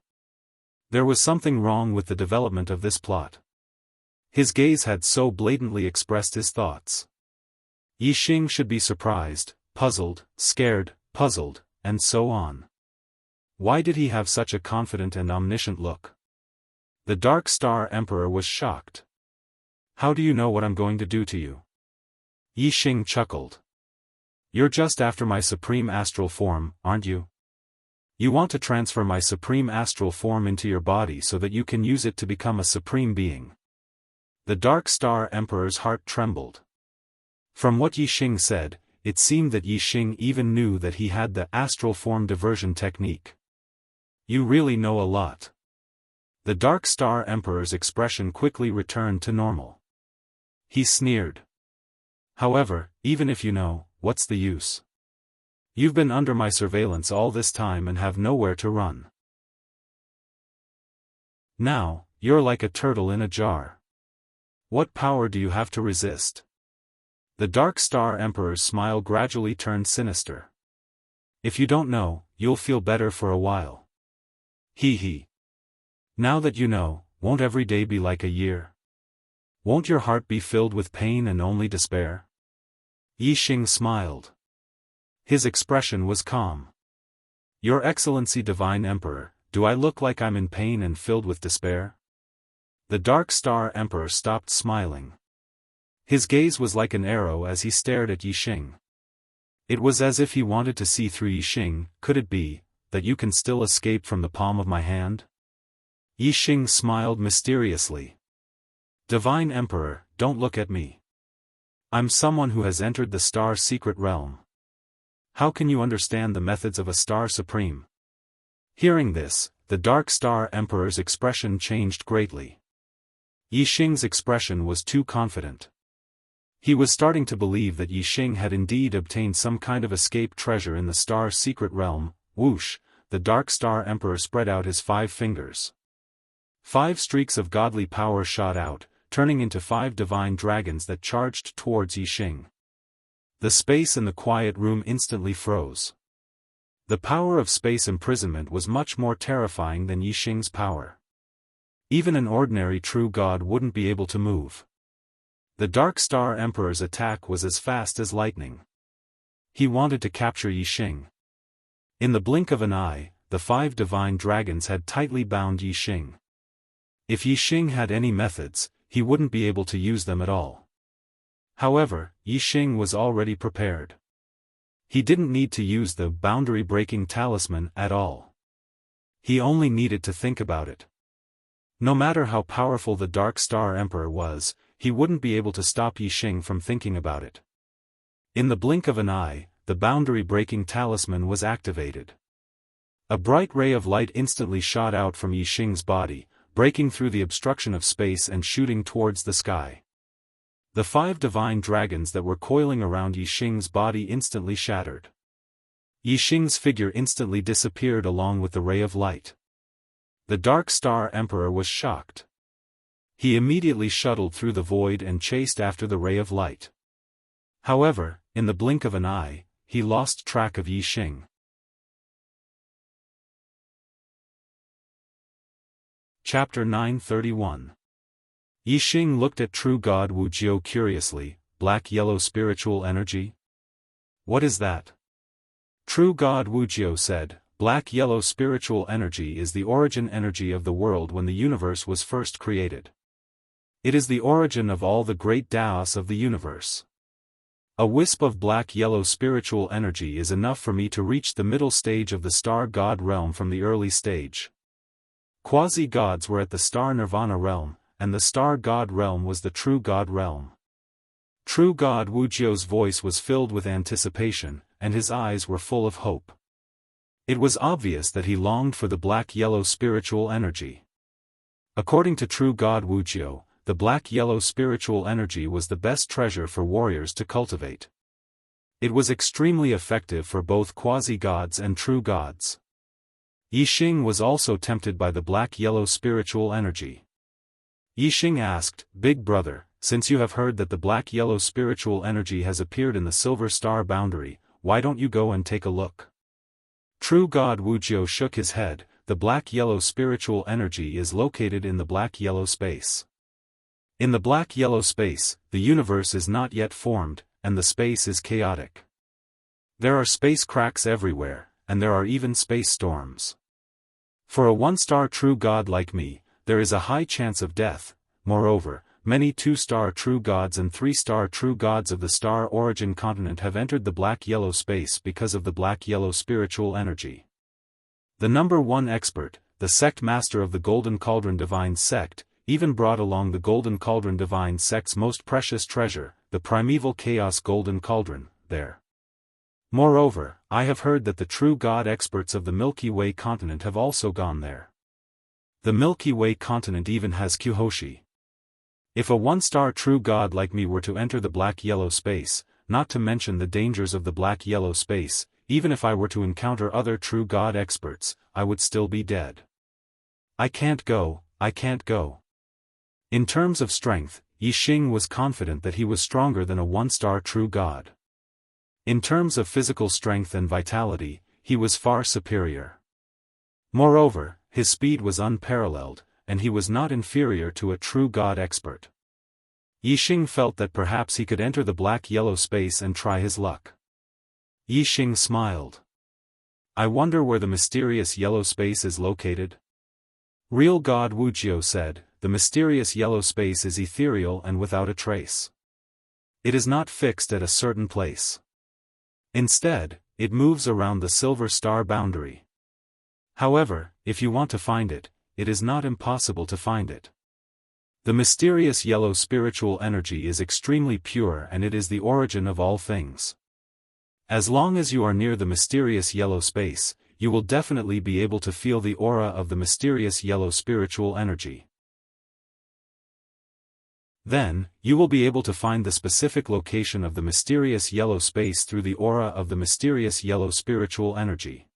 There was something wrong with the development of this plot. His gaze had so blatantly expressed his thoughts. Yixing should be surprised, puzzled, scared, puzzled, and so on. Why did he have such a confident and omniscient look? The Dark Star Emperor was shocked. How do you know what I'm going to do to you? Yixing chuckled. You're just after my supreme astral form, aren't you? You want to transfer my supreme astral form into your body so that you can use it to become a supreme being. The Dark Star Emperor's heart trembled. From what Yixing said, it seemed that Yixing even knew that he had the astral form diversion technique. You really know a lot. The Dark Star Emperor's expression quickly returned to normal. He sneered. However, even if you know, what's the use? You've been under my surveillance all this time and have nowhere to run. Now, you're like a turtle in a jar. What power do you have to resist? The Dark Star Emperor's smile gradually turned sinister. If you don't know, you'll feel better for a while. Hee hee. Now that you know, won't every day be like a year? Won't your heart be filled with pain and only despair? Yixing smiled. His expression was calm. Your Excellency Divine Emperor, do I look like I'm in pain and filled with despair? The Dark Star Emperor stopped smiling. His gaze was like an arrow as he stared at Yixing. It was as if he wanted to see through Yixing. Could it be that you can still escape from the palm of my hand? Yixing smiled mysteriously. Divine Emperor, don't look at me. I'm someone who has entered the Star Secret Realm. How can you understand the methods of a Star Supreme? Hearing this, the Dark Star Emperor's expression changed greatly. Yixing's expression was too confident. He was starting to believe that Yixing had indeed obtained some kind of escape treasure in the Star Secret Realm. Whoosh, the Dark Star Emperor spread out his 5 fingers. 5 streaks of godly power shot out, turning into 5 divine dragons that charged towards Yixing. The space in the quiet room instantly froze. The power of space imprisonment was much more terrifying than Yixing's power. Even an ordinary true god wouldn't be able to move. The Dark Star Emperor's attack was as fast as lightning. He wanted to capture Yixing. In the blink of an eye, the 5 divine dragons had tightly bound Yixing. If Yixing had any methods, he wouldn't be able to use them at all. However, Yixing was already prepared. He didn't need to use the boundary-breaking talisman at all. He only needed to think about it. No matter how powerful the Dark Star Emperor was, he wouldn't be able to stop Yixing from thinking about it. In the blink of an eye, the boundary-breaking talisman was activated. A bright ray of light instantly shot out from Yixing's body, breaking through the obstruction of space and shooting towards the sky. The 5 divine dragons that were coiling around Yixing's body instantly shattered. Yixing's figure instantly disappeared along with the ray of light. The Dark Star Emperor was shocked. He immediately shuttled through the void and chased after the ray of light. However, in the blink of an eye, he lost track of Yixing. Chapter 931. Yixing looked at true god Wuxia curiously. Black-yellow spiritual energy? What is that? True god Wuxia said, black-yellow spiritual energy is the origin energy of the world when the universe was first created. It is the origin of all the great Daoists of the universe. A wisp of black-yellow spiritual energy is enough for me to reach the middle stage of the star god realm from the early stage. Quasi-gods were at the star nirvana realm, and the star god realm was the true god realm. True god Wuxia's voice was filled with anticipation, and his eyes were full of hope. It was obvious that he longed for the black-yellow spiritual energy. According to true god Wuxia, the black-yellow spiritual energy was the best treasure for warriors to cultivate. It was extremely effective for both quasi-gods and true gods. Yixing was also tempted by the black-yellow spiritual energy. Yixing asked, Big Brother, since you have heard that the black-yellow spiritual energy has appeared in the silver star boundary, why don't you go and take a look? True god Wuxia shook his head. The black-yellow spiritual energy is located in the black-yellow space. In the black-yellow space, the universe is not yet formed, and the space is chaotic. There are space cracks everywhere, and there are even space storms. For a one-star true god like me, there is a high chance of death. Moreover, many 2-star true gods and 3-star true gods of the star origin continent have entered the black-yellow space because of the black-yellow spiritual energy. The number 1 expert, the sect master of the Golden Cauldron Divine Sect, even brought along the Golden Cauldron Divine Sect's most precious treasure, the primeval Chaos Golden Cauldron, there. Moreover, I have heard that the true god experts of the Milky Way continent have also gone there. The Milky Way continent even has Kyuhoshi. If a one-star true god like me were to enter the black-yellow space, not to mention the dangers of the black-yellow space, even if I were to encounter other true god experts, I would still be dead. I can't go, I can't go. In terms of strength, Yixing was confident that he was stronger than a one-star true god. In terms of physical strength and vitality, he was far superior. Moreover, his speed was unparalleled, and he was not inferior to a true god expert. Yixing felt that perhaps he could enter the black-yellow space and try his luck. Yixing smiled. I wonder where the mysterious yellow space is located? Real god Wuxia said, the mysterious yellow space is ethereal and without a trace. It is not fixed at a certain place. Instead, it moves around the silver star boundary. However, if you want to find it, it is not impossible to find it. The mysterious yellow spiritual energy is extremely pure and it is the origin of all things. As long as you are near the mysterious yellow space, you will definitely be able to feel the aura of the mysterious yellow spiritual energy. Then, you will be able to find the specific location of the mysterious yellow space through the aura of the mysterious yellow spiritual energy.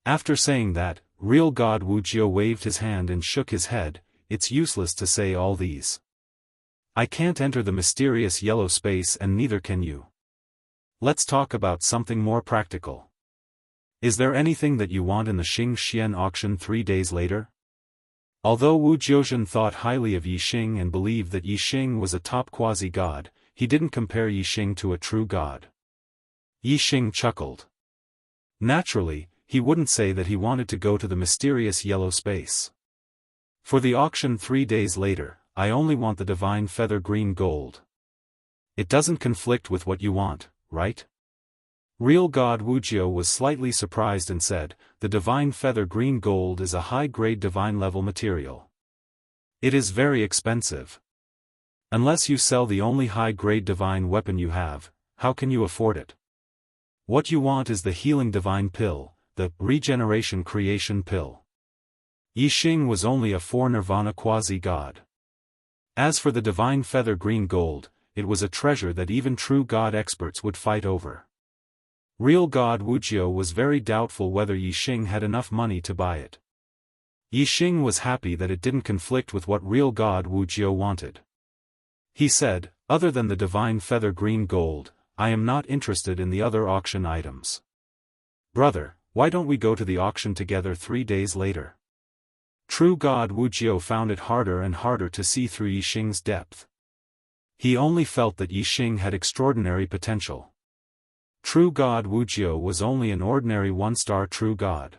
After saying that, real God Wuxia waved his hand and shook his head. It's useless to say all these. I can't enter the mysterious yellow space and neither can you. Let's talk about something more practical. Is there anything that you want in the Xing Xian auction 3 days later? Although Wu Jiuzhen thought highly of Yixing and believed that Yixing was a top quasi-god, he didn't compare Yixing to a true god. Yixing chuckled. Naturally, he wouldn't say that he wanted to go to the mysterious yellow space. For the auction 3 days later, I only want the divine feather green gold. It doesn't conflict with what you want, right? Real God Wuxia was slightly surprised and said, the divine feather green gold is a high-grade divine level material. It is very expensive. Unless you sell the only high-grade divine weapon you have, how can you afford it? What you want is the healing divine pill, the regeneration creation pill. Yixing was only a 4 nirvana quasi-god. As for the divine feather green gold, it was a treasure that even true god experts would fight over. Real God Wuxia was very doubtful whether Yixing had enough money to buy it. Yixing was happy that it didn't conflict with what real God Wuxia wanted. He said, other than the divine feather green gold, I am not interested in the other auction items. Brother, why don't we go to the auction together 3 days later? True God Wuxia found it harder and harder to see through Yixing's depth. He only felt that Yixing had extraordinary potential. True God Wuxia was only an ordinary 1-star true god.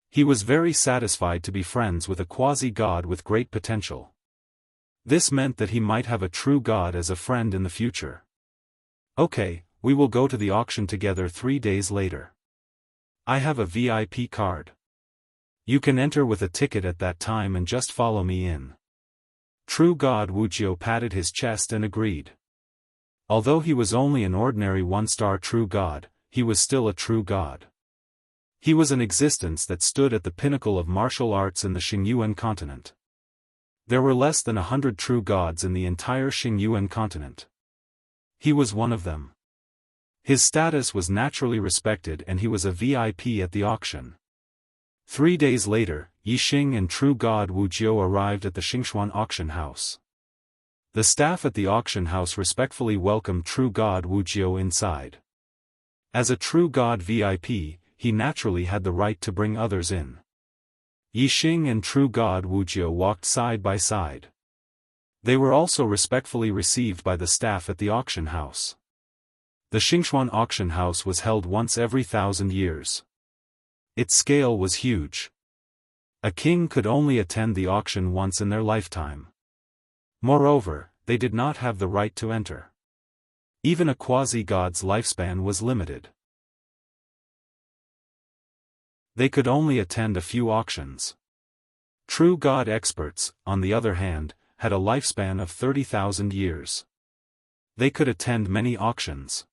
He was very satisfied to be friends with a quasi-god with great potential. This meant that he might have a true god as a friend in the future. Okay, we will go to the auction together 3 days later. I have a VIP card. You can enter with a ticket at that time and just follow me in. True God Wuxia patted his chest and agreed. Although he was only an ordinary 1-star true god, he was still a true god. He was an existence that stood at the pinnacle of martial arts in the Xingyuan continent. There were less than 100 true gods in the entire Xingyuan continent. He was one of them. His status was naturally respected and he was a VIP at the auction. 3 days later, Yixing and true god Wuxia arrived at the Xingshuan auction house. The staff at the auction house respectfully welcomed true god Wuxia inside. As a true god VIP, he naturally had the right to bring others in. Yixing and true god Wuxia walked side by side. They were also respectfully received by the staff at the auction house. The Xingshuan auction house was held once every 1,000 years. Its scale was huge. A king could only attend the auction once in their lifetime. Moreover, they did not have the right to enter. Even a quasi-god's lifespan was limited. They could only attend a few auctions. True god experts, on the other hand, had a lifespan of 30,000 years. They could attend many auctions.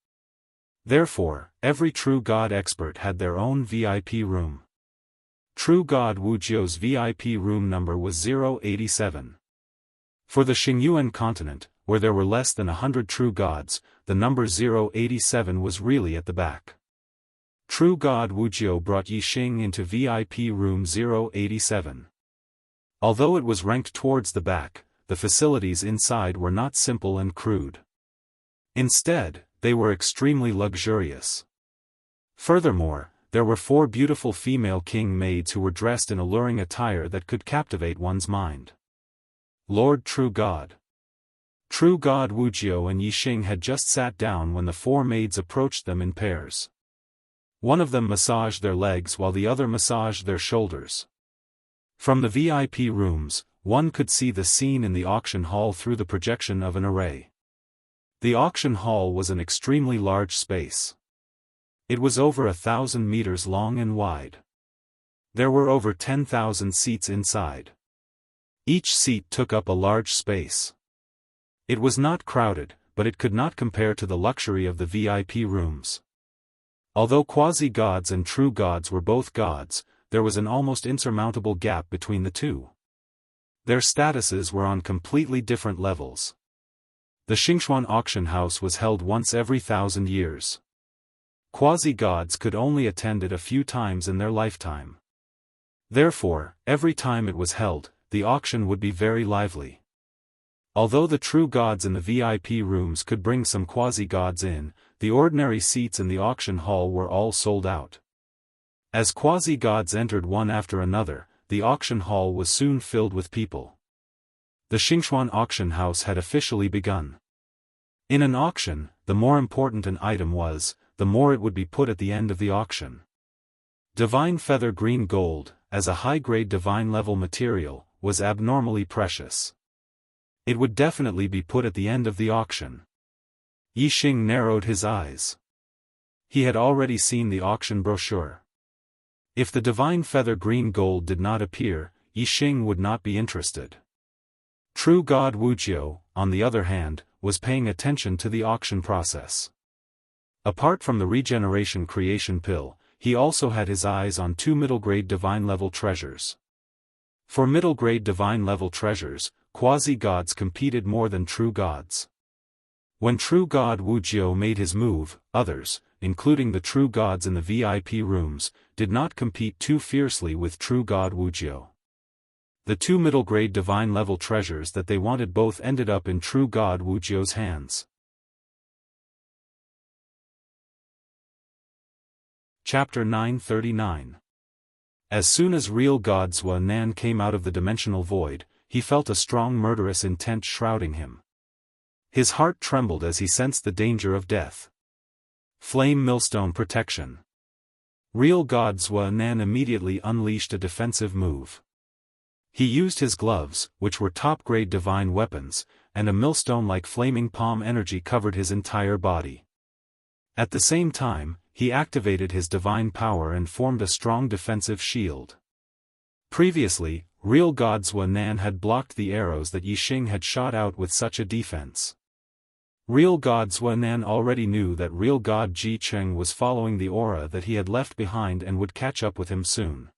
Therefore, every true god expert had their own VIP room. True god Wuxia's VIP room number was 087. For the Xingyuan continent, where there were less than 100 true gods, the number 087 was really at the back. True god Wuxia brought Yixing into VIP room 087. Although it was ranked towards the back, the facilities inside were not simple and crude. Instead, they were extremely luxurious. Furthermore, there were 4 beautiful female king maids who were dressed in alluring attire that could captivate one's mind. Lord True God. True God Wuxia and Yixing had just sat down when the 4 maids approached them in pairs. One of them massaged their legs while the other massaged their shoulders. From the VIP rooms, one could see the scene in the auction hall through the projection of an array. The auction hall was an extremely large space. It was over 1,000 meters long and wide. There were over 10,000 seats inside. Each seat took up a large space. It was not crowded, but it could not compare to the luxury of the VIP rooms. Although quasi-gods and true gods were both gods, there was an almost insurmountable gap between the two. Their statuses were on completely different levels. The Xingchuan auction house was held once every 1,000 years. Quasi-gods could only attend it a few times in their lifetime. Therefore, every time it was held, the auction would be very lively. Although the true gods in the VIP rooms could bring some quasi-gods in, the ordinary seats in the auction hall were all sold out. As quasi-gods entered one after another, the auction hall was soon filled with people. The Xingchuan auction house had officially begun. In an auction, the more important an item was, the more it would be put at the end of the auction. Divine feather green gold, as a high-grade divine-level material, was abnormally precious. It would definitely be put at the end of the auction. Yixing narrowed his eyes. He had already seen the auction brochure. If the divine feather green gold did not appear, Yixing would not be interested. True God Wujiu, on the other hand, was paying attention to the auction process. Apart from the regeneration creation pill, he also had his eyes on 2 middle-grade divine-level treasures. For middle-grade divine-level treasures, quasi-gods competed more than true gods. When true God Wujiu made his move, others, including the true gods in the VIP rooms, did not compete too fiercely with true God Wujiu. The 2 middle-grade divine-level treasures that they wanted both ended up in true God Wujiu's hands. Chapter 939. As soon as real God Zhua Nan came out of the dimensional void, he felt a strong murderous intent shrouding him. His heart trembled as he sensed the danger of death. Flame Millstone Protection. Real God Zhua Nan immediately unleashed a defensive move. He used his gloves, which were top-grade divine weapons, and a millstone-like flaming palm energy covered his entire body. At the same time, he activated his divine power and formed a strong defensive shield. Previously, real God Zhua Nan had blocked the arrows that Yixing had shot out with such a defense. Real God Zhua Nan already knew that real God Ji Cheng was following the aura that he had left behind and would catch up with him soon.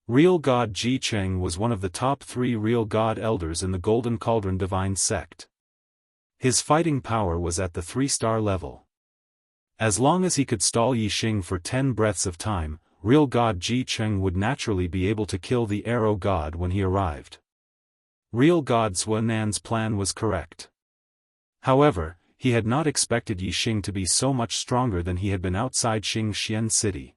Real God Ji Cheng was one of the top 3 real God elders in the Golden Cauldron Divine Sect. His fighting power was at the 3-star level. As long as he could stall Yixing for 10 breaths of time, real God Ji Cheng would naturally be able to kill the arrow god when he arrived. Real God Zhua Nan's plan was correct. However, he had not expected Yixing to be so much stronger than he had been outside Xingxian City.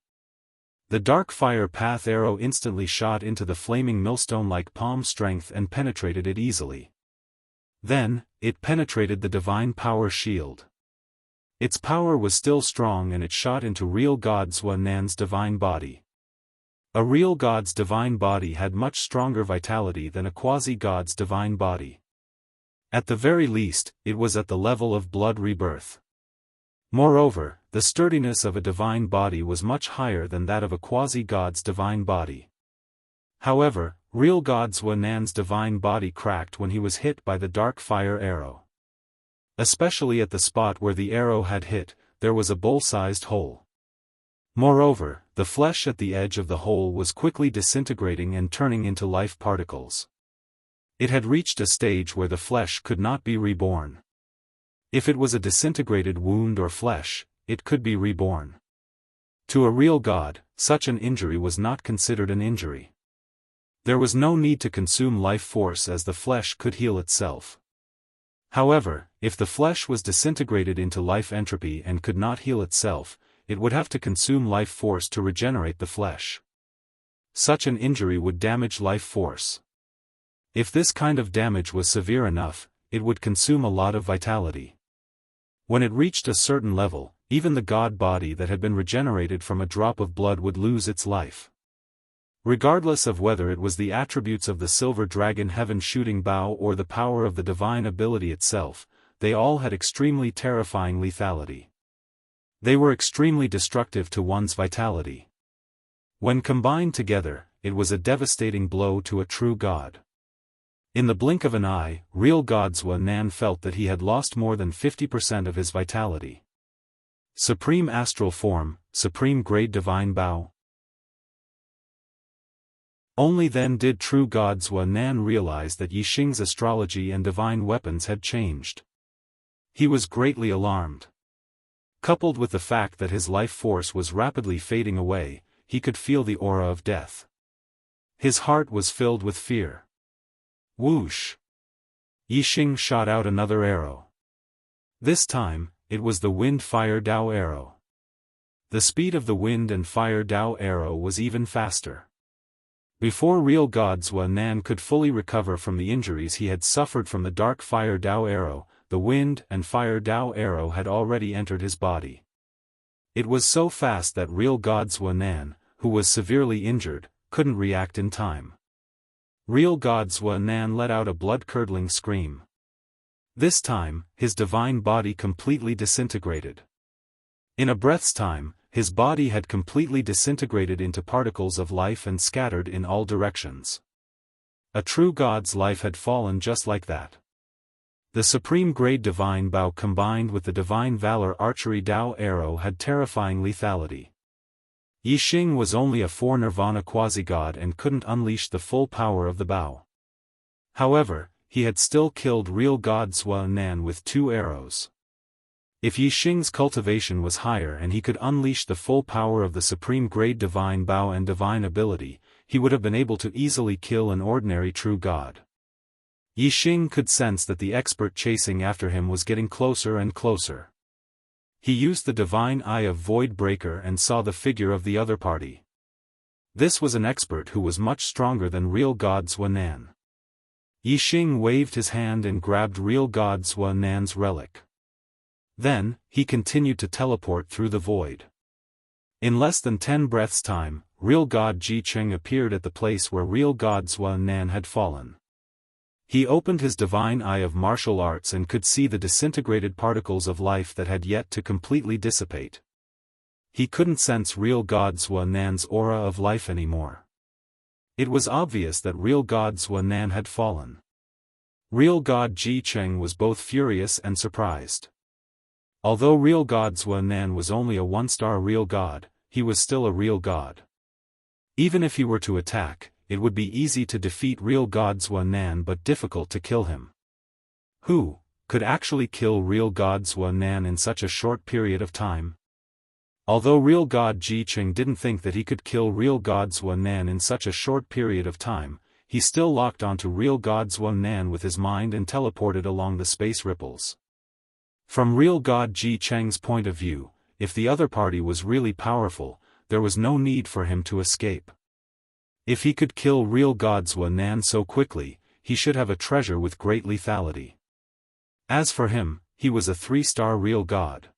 The dark fire path arrow instantly shot into the flaming millstone-like palm strength and penetrated it easily. Then, it penetrated the divine power shield. Its power was still strong and it shot into real God Zhua Nan's divine body. A real god's divine body had much stronger vitality than a quasi-god's divine body. At the very least, it was at the level of blood rebirth. Moreover, the sturdiness of a divine body was much higher than that of a quasi-god's divine body. However, real God Zhua Nan's divine body cracked when he was hit by the dark fire arrow. Especially at the spot where the arrow had hit, there was a bowl-sized hole. Moreover, the flesh at the edge of the hole was quickly disintegrating and turning into life particles. It had reached a stage where the flesh could not be reborn. If it was a disintegrated wound or flesh, it could be reborn. To a real god, such an injury was not considered an injury. There was no need to consume life force as the flesh could heal itself. However, if the flesh was disintegrated into life entropy and could not heal itself, it would have to consume life force to regenerate the flesh. Such an injury would damage life force. If this kind of damage was severe enough, it would consume a lot of vitality. When it reached a certain level, even the god body that had been regenerated from a drop of blood would lose its life. Regardless of whether it was the attributes of the silver dragon heaven-shooting bow or the power of the divine ability itself, they all had extremely terrifying lethality. They were extremely destructive to one's vitality. When combined together, it was a devastating blow to a true god. In the blink of an eye, real god Zhuo Nan felt that he had lost more than 50% of his vitality. Supreme Astral Form, Supreme Grade Divine Bow. Only then did true god Zhuo Nan realize that Yixing's astrology and divine weapons had changed. He was greatly alarmed. Coupled with the fact that his life force was rapidly fading away, he could feel the aura of death. His heart was filled with fear. Whoosh! Yixing shot out another arrow. This time, it was the Wind-Fire Dao arrow. The speed of the Wind and Fire Dao arrow was even faster. Before real god Zhuo Nan could fully recover from the injuries he had suffered from the Dark Fire Dao arrow, the Wind and Fire Dao arrow had already entered his body. It was so fast that real god Zhuo Nan, who was severely injured, couldn't react in time. Real god Zhuo Nan let out a blood-curdling scream. This time, his divine body completely disintegrated. In a breath's time, his body had completely disintegrated into particles of life and scattered in all directions. A true god's life had fallen just like that. The supreme grade divine bow combined with the divine valor archery Dao arrow had terrifying lethality. Yixing was only a 4 nirvana quasi-god and couldn't unleash the full power of the bow. However, he had still killed real god Zhuo Nan with 2 arrows. If Yixing's cultivation was higher and he could unleash the full power of the supreme grade divine bow and divine ability, he would have been able to easily kill an ordinary true god. Yixing could sense that the expert chasing after him was getting closer and closer. He used the divine eye of Void Breaker and saw the figure of the other party. This was an expert who was much stronger than real god Zhuo Nan. Yixing waved his hand and grabbed real god Zhuo Nan's relic. Then, he continued to teleport through the void. In less than 10 breaths' time, real god Ji Cheng appeared at the place where real god Zhuo Nan had fallen. He opened his divine eye of martial arts and could see the disintegrated particles of life that had yet to completely dissipate. He couldn't sense real god Zhuo Nan's aura of life anymore. It was obvious that real god Zhuo Nan had fallen. Real god Ji Cheng was both furious and surprised. Although real god Zhuo Nan was only a 1-star real god, he was still a real god. Even if he were to attack, it would be easy to defeat real god Zhuo Nan but difficult to kill him. Who could actually kill real god Zhuo Nan in such a short period of time? Although real god Ji Cheng didn't think that he could kill real god Zhuo Nan in such a short period of time, he still locked onto real god Zhuo Nan with his mind and teleported along the space ripples. From real god Ji Cheng's point of view, if the other party was really powerful, there was no need for him to escape. If he could kill real god Zhuo Nan so quickly, he should have a treasure with great lethality. As for him, he was a 3-star real god.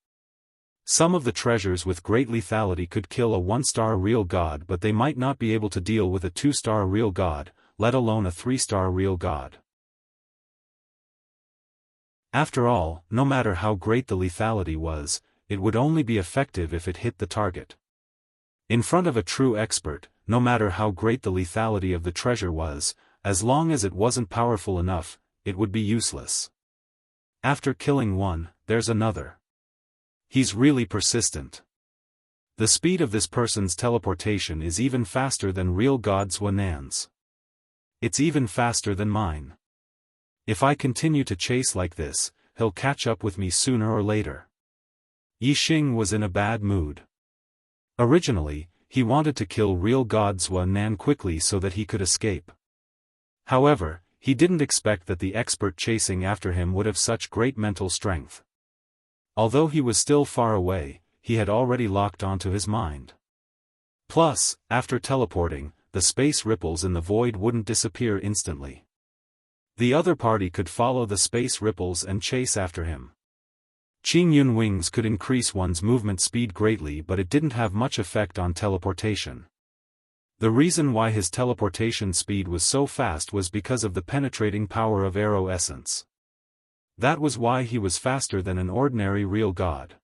Some of the treasures with great lethality could kill a 1-star real god, but they might not be able to deal with a 2-star real god, let alone a 3-star real god. After all, no matter how great the lethality was, it would only be effective if it hit the target. In front of a true expert, no matter how great the lethality of the treasure was, as long as it wasn't powerful enough, it would be useless. After killing one, there's another. He's really persistent. The speed of this person's teleportation is even faster than real god Zhuo Nan's. It's even faster than mine. If I continue to chase like this, he'll catch up with me sooner or later. Yixing was in a bad mood. Originally, he wanted to kill real god Zhuo Nan quickly so that he could escape. However, he didn't expect that the expert chasing after him would have such great mental strength. Although he was still far away, he had already locked onto his mind. Plus, after teleporting, the space ripples in the void wouldn't disappear instantly. The other party could follow the space ripples and chase after him. Qingyun wings could increase one's movement speed greatly, but it didn't have much effect on teleportation. The reason why his teleportation speed was so fast was because of the penetrating power of arrow essence. That was why he was faster than an ordinary real god.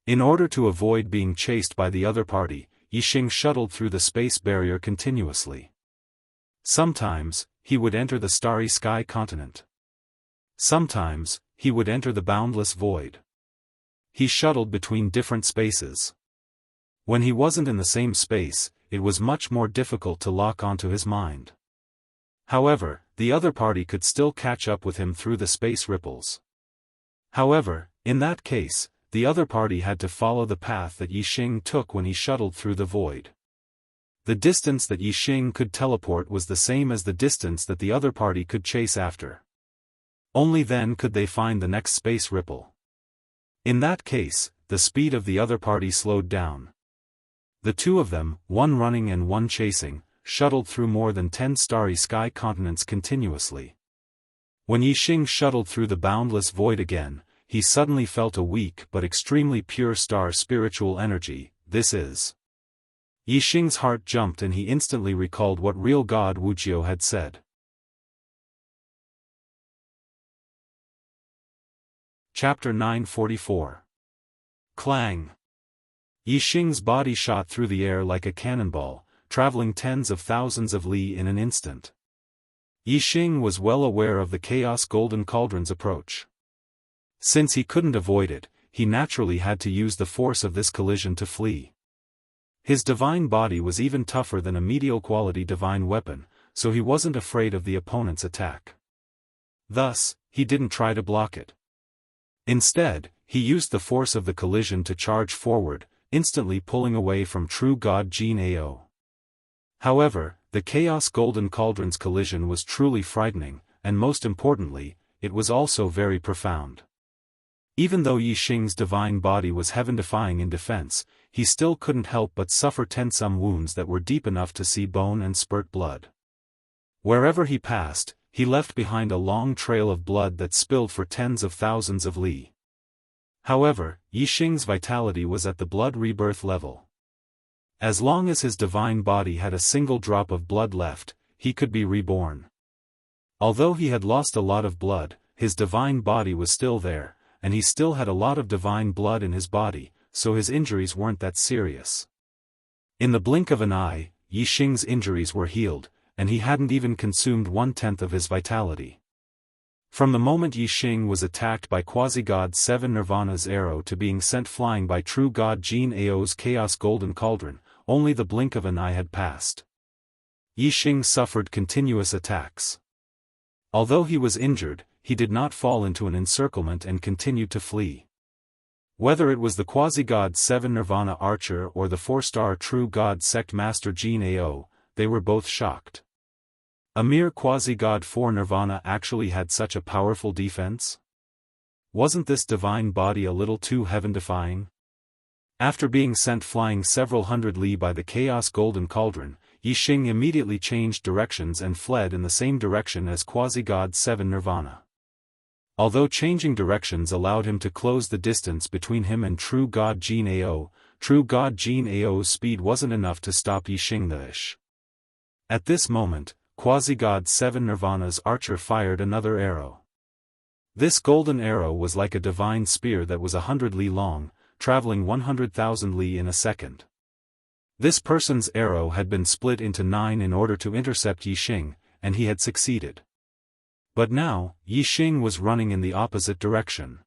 In order to avoid being chased by the other party, Yixing shuttled through the space barrier continuously. Sometimes, he would enter the starry sky continent. Sometimes, he would enter the boundless void. He shuttled between different spaces. When he wasn't in the same space, it was much more difficult to lock onto his mind. However, the other party could still catch up with him through the space ripples. However, in that case, the other party had to follow the path that Yixing took when he shuttled through the void. The distance that Yixing could teleport was the same as the distance that the other party could chase after. Only then could they find the next space ripple. In that case, the speed of the other party slowed down. The two of them, one running and one chasing, shuttled through more than 10 starry sky continents continuously. When Yixing shuttled through the boundless void again, he suddenly felt a weak but extremely pure star spiritual energy. This is. Yixing's heart jumped and he instantly recalled what real god Wuxia had said. Chapter 944. Clang. Yixing's body shot through the air like a cannonball, traveling tens of thousands of li in an instant. Yixing was well aware of the Chaos Golden Cauldron's approach. Since he couldn't avoid it, he naturally had to use the force of this collision to flee. His divine body was even tougher than a medial quality divine weapon, so he wasn't afraid of the opponent's attack. Thus, he didn't try to block it. Instead, he used the force of the collision to charge forward, instantly pulling away from true god Jianghu. However, the Chaos Golden Cauldron's collision was truly frightening, and most importantly, it was also very profound. Even though Yixing's divine body was heaven-defying in defense, he still couldn't help but suffer some wounds that were deep enough to see bone and spurt blood. Wherever he passed, he left behind a long trail of blood that spilled for tens of thousands of li. However, Yixing's vitality was at the blood rebirth level. As long as his divine body had a single drop of blood left, he could be reborn. Although he had lost a lot of blood, his divine body was still there, and he still had a lot of divine blood in his body, so his injuries weren't that serious. In the blink of an eye, Yixing's injuries were healed, and he hadn't even consumed 1/10 of his vitality. From the moment Yixing was attacked by Quasi-God 7 Nirvana's arrow to being sent flying by true god Jianghu's Chaos Golden Cauldron, only the blink of an eye had passed. Yixing suffered continuous attacks. Although he was injured, he did not fall into an encirclement and continued to flee. Whether it was the Quasi-God 7 Nirvana archer or the 4-star true god sect master Jianghu, they were both shocked. A mere Quasi-God 4 Nirvana actually had such a powerful defense? Wasn't this divine body a little too heaven-defying? After being sent flying several hundred li by the Chaos Golden Cauldron, Yixing immediately changed directions and fled in the same direction as Quasi-God 7 Nirvana. Although changing directions allowed him to close the distance between him and true god Jianghu, true god Jianghu's speed wasn't enough to stop Yixing the ish. At this moment, Quasi-God 7 Nirvana's archer fired another arrow. This golden arrow was like a divine spear that was 100 li long, traveling 100,000 li in a second. This person's arrow had been split into 9 in order to intercept Yixing, and he had succeeded. But now, Yixing was running in the opposite direction.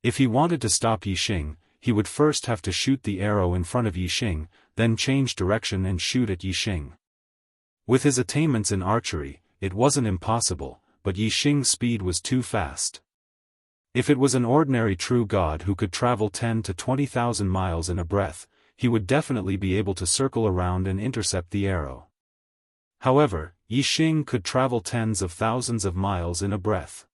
If he wanted to stop Yixing, he would first have to shoot the arrow in front of Yixing, then change direction and shoot at Yixing. With his attainments in archery, it wasn't impossible, but Yixing's speed was too fast. If it was an ordinary true god who could travel 10 to 20,000 miles in a breath, he would definitely be able to circle around and intercept the arrow. However, Yixing could travel tens of thousands of miles in a breath.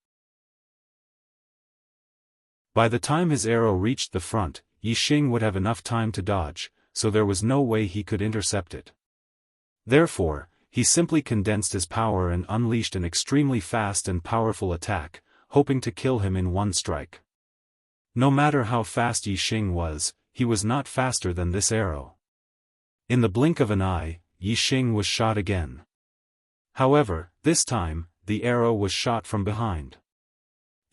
By the time his arrow reached the front, Yixing would have enough time to dodge, so there was no way he could intercept it. Therefore, he simply condensed his power and unleashed an extremely fast and powerful attack, hoping to kill him in one strike. No matter how fast Yixing was, he was not faster than this arrow. In the blink of an eye, Yixing was shot again. However, this time, the arrow was shot from behind.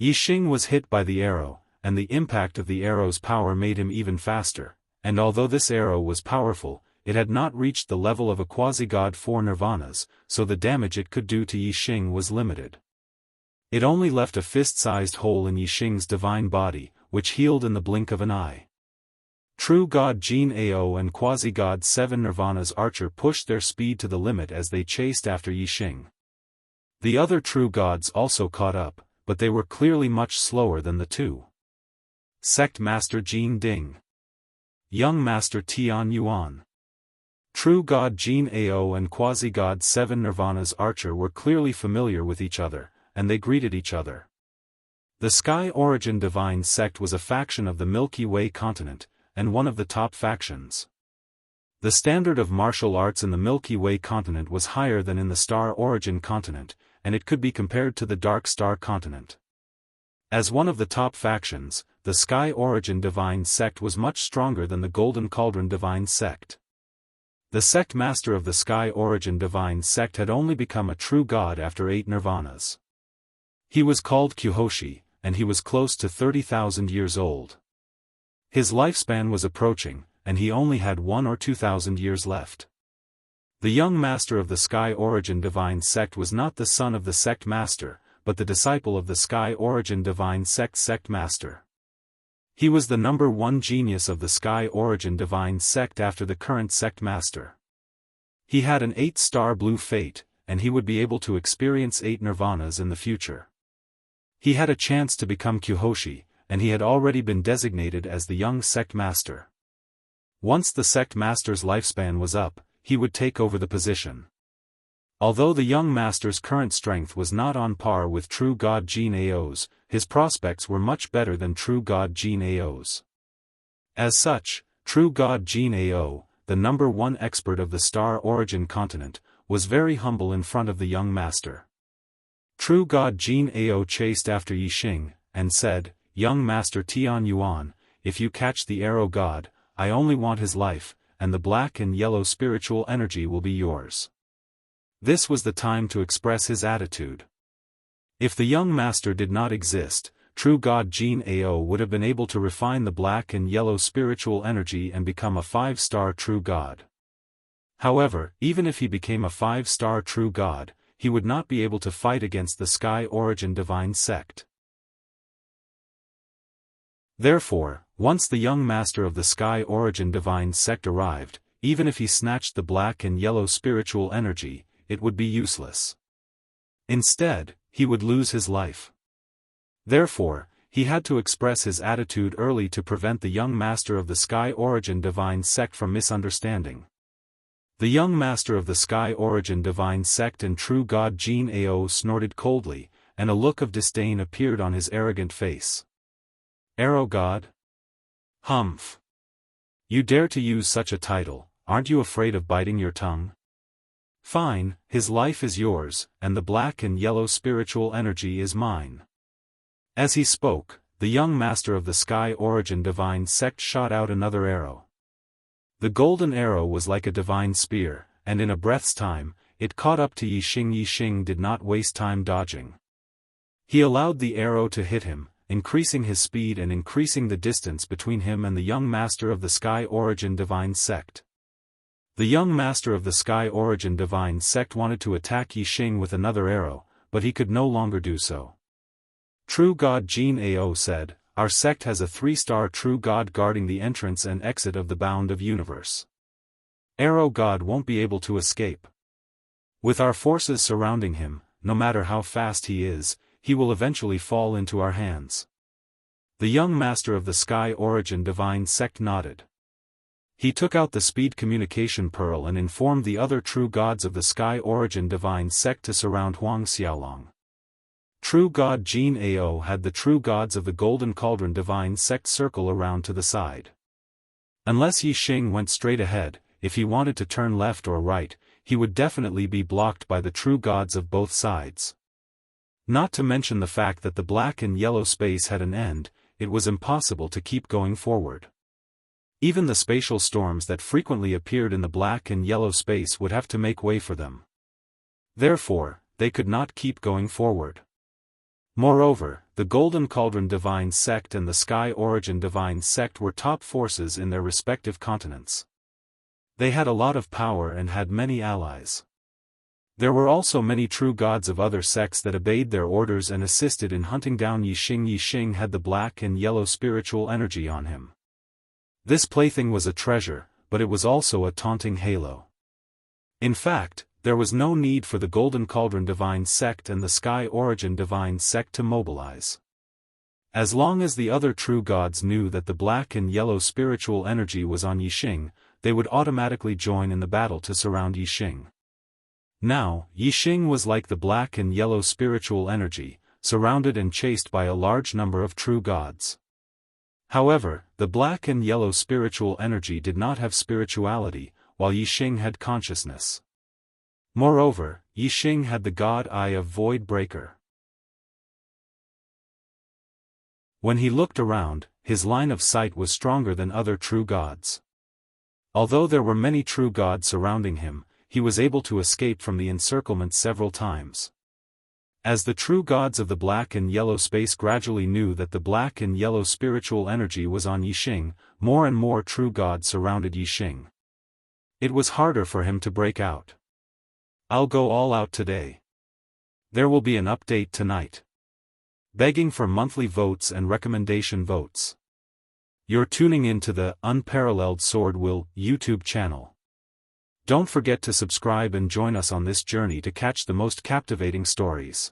Yixing was hit by the arrow, and the impact of the arrow's power made him even faster, and although this arrow was powerful, it had not reached the level of a quasi-god 4 nirvanas, so the damage it could do to Yixing was limited. It only left a fist-sized hole in Yixing's divine body, which healed in the blink of an eye. True God Jin Ao and quasi-god 7 nirvanas Archer pushed their speed to the limit as they chased after Yixing. The other true gods also caught up, but they were clearly much slower than the two. Sect Master Jin Ding. Young Master Tian Yuan. True God Jin Ao and quasi-god 7 nirvanas Archer were clearly familiar with each other, and they greeted each other. The Sky Origin Divine Sect was a faction of the Milky Way continent, and one of the top factions. The standard of martial arts in the Milky Way continent was higher than in the Star Origin continent, and it could be compared to the Dark Star continent. As one of the top factions, the Sky Origin Divine Sect was much stronger than the Golden Cauldron Divine Sect. The sect master of the Sky Origin Divine Sect had only become a true god after 8 nirvanas. He was called Kyuhoshi, and he was close to 30,000 years old. His lifespan was approaching, and he only had 1 or 2,000 years left. The young master of the Sky Origin Divine Sect was not the son of the sect master, but the disciple of the Sky Origin Divine Sect master. He was the number 1 genius of the Sky Origin Divine Sect after the current sect master. He had an 8-star blue fate, and he would be able to experience 8 nirvanas in the future. He had a chance to become Kyuhoshi, and he had already been designated as the young sect master. Once the sect master's lifespan was up, he would take over the position. Although the young master's current strength was not on par with true god Jin Ao's, his prospects were much better than true god Jin Ao's. As such, true god Jin Ao, the number 1 expert of the Star Origin continent, was very humble in front of the young master. True god Jin Ao chased after Yixing, and said, "Young master Tian Yuan, if you catch the arrow god, I only want his life, and the black and yellow spiritual energy will be yours." This was the time to express his attitude. If the young master did not exist, true god Jin Ao would have been able to refine the black and yellow spiritual energy and become a 5-star true god. However, even if he became a 5-star true god, he would not be able to fight against the Sky Origin Divine Sect. Therefore, once the young master of the Sky Origin Divine Sect arrived, even if he snatched the black and yellow spiritual energy, it would be useless. Instead, he would lose his life. Therefore, he had to express his attitude early to prevent the young master of the Sky Origin Divine Sect from misunderstanding. The young master of the Sky Origin Divine Sect and true god Jin Ao snorted coldly, and a look of disdain appeared on his arrogant face. "Arrow god? Humph! You dare to use such a title, aren't you afraid of biting your tongue? Fine, his life is yours, and the black and yellow spiritual energy is mine." As he spoke, the young master of the Sky Origin Divine Sect shot out another arrow. The golden arrow was like a divine spear, and in a breath's time, it caught up to Yixing. Yixing did not waste time dodging. He allowed the arrow to hit him, increasing his speed and increasing the distance between him and the young master of the Sky Origin Divine Sect. The young master of the Sky Origin Divine Sect wanted to attack Yixing with another arrow, but he could no longer do so. True god Jin Ao said, "Our sect has a 3-star true god guarding the entrance and exit of the bound of universe. Arrow god won't be able to escape. With our forces surrounding him, no matter how fast he is, he will eventually fall into our hands." The young master of the Sky Origin Divine Sect nodded. He took out the speed communication pearl and informed the other true gods of the Sky Origin Divine Sect to surround Huang Xiaolong. True god Jin Ao had the true gods of the Golden Cauldron Divine Sect circle around to the side. Unless Yixing went straight ahead, if he wanted to turn left or right, he would definitely be blocked by the true gods of both sides. Not to mention the fact that the black and yellow space had an end, it was impossible to keep going forward. Even the spatial storms that frequently appeared in the black and yellow space would have to make way for them. Therefore, they could not keep going forward. Moreover, the Golden Cauldron Divine Sect and the Sky Origin Divine Sect were top forces in their respective continents. They had a lot of power and had many allies. There were also many true gods of other sects that obeyed their orders and assisted in hunting down Yixing. Yixing had the black and yellow spiritual energy on him. This plaything was a treasure, but it was also a taunting halo. In fact, there was no need for the Golden Cauldron Divine Sect and the Sky Origin Divine Sect to mobilize. As long as the other true gods knew that the black and yellow spiritual energy was on Yixing, they would automatically join in the battle to surround Yixing. Now, Yixing was like the black and yellow spiritual energy, surrounded and chased by a large number of true gods. However, the black and yellow spiritual energy did not have spirituality, while Yixing had consciousness. Moreover, Yixing had the god eye of Void Breaker. When he looked around, his line of sight was stronger than other true gods. Although there were many true gods surrounding him, he was able to escape from the encirclement several times. As the true gods of the black and yellow space gradually knew that the black and yellow spiritual energy was on Yixing, more and more true gods surrounded Yixing. It was harder for him to break out. "I'll go all out today. There will be an update tonight." Begging for monthly votes and recommendation votes. You're tuning in to the Unparalleled SwordWill YouTube channel. Don't forget to subscribe and join us on this journey to catch the most captivating stories.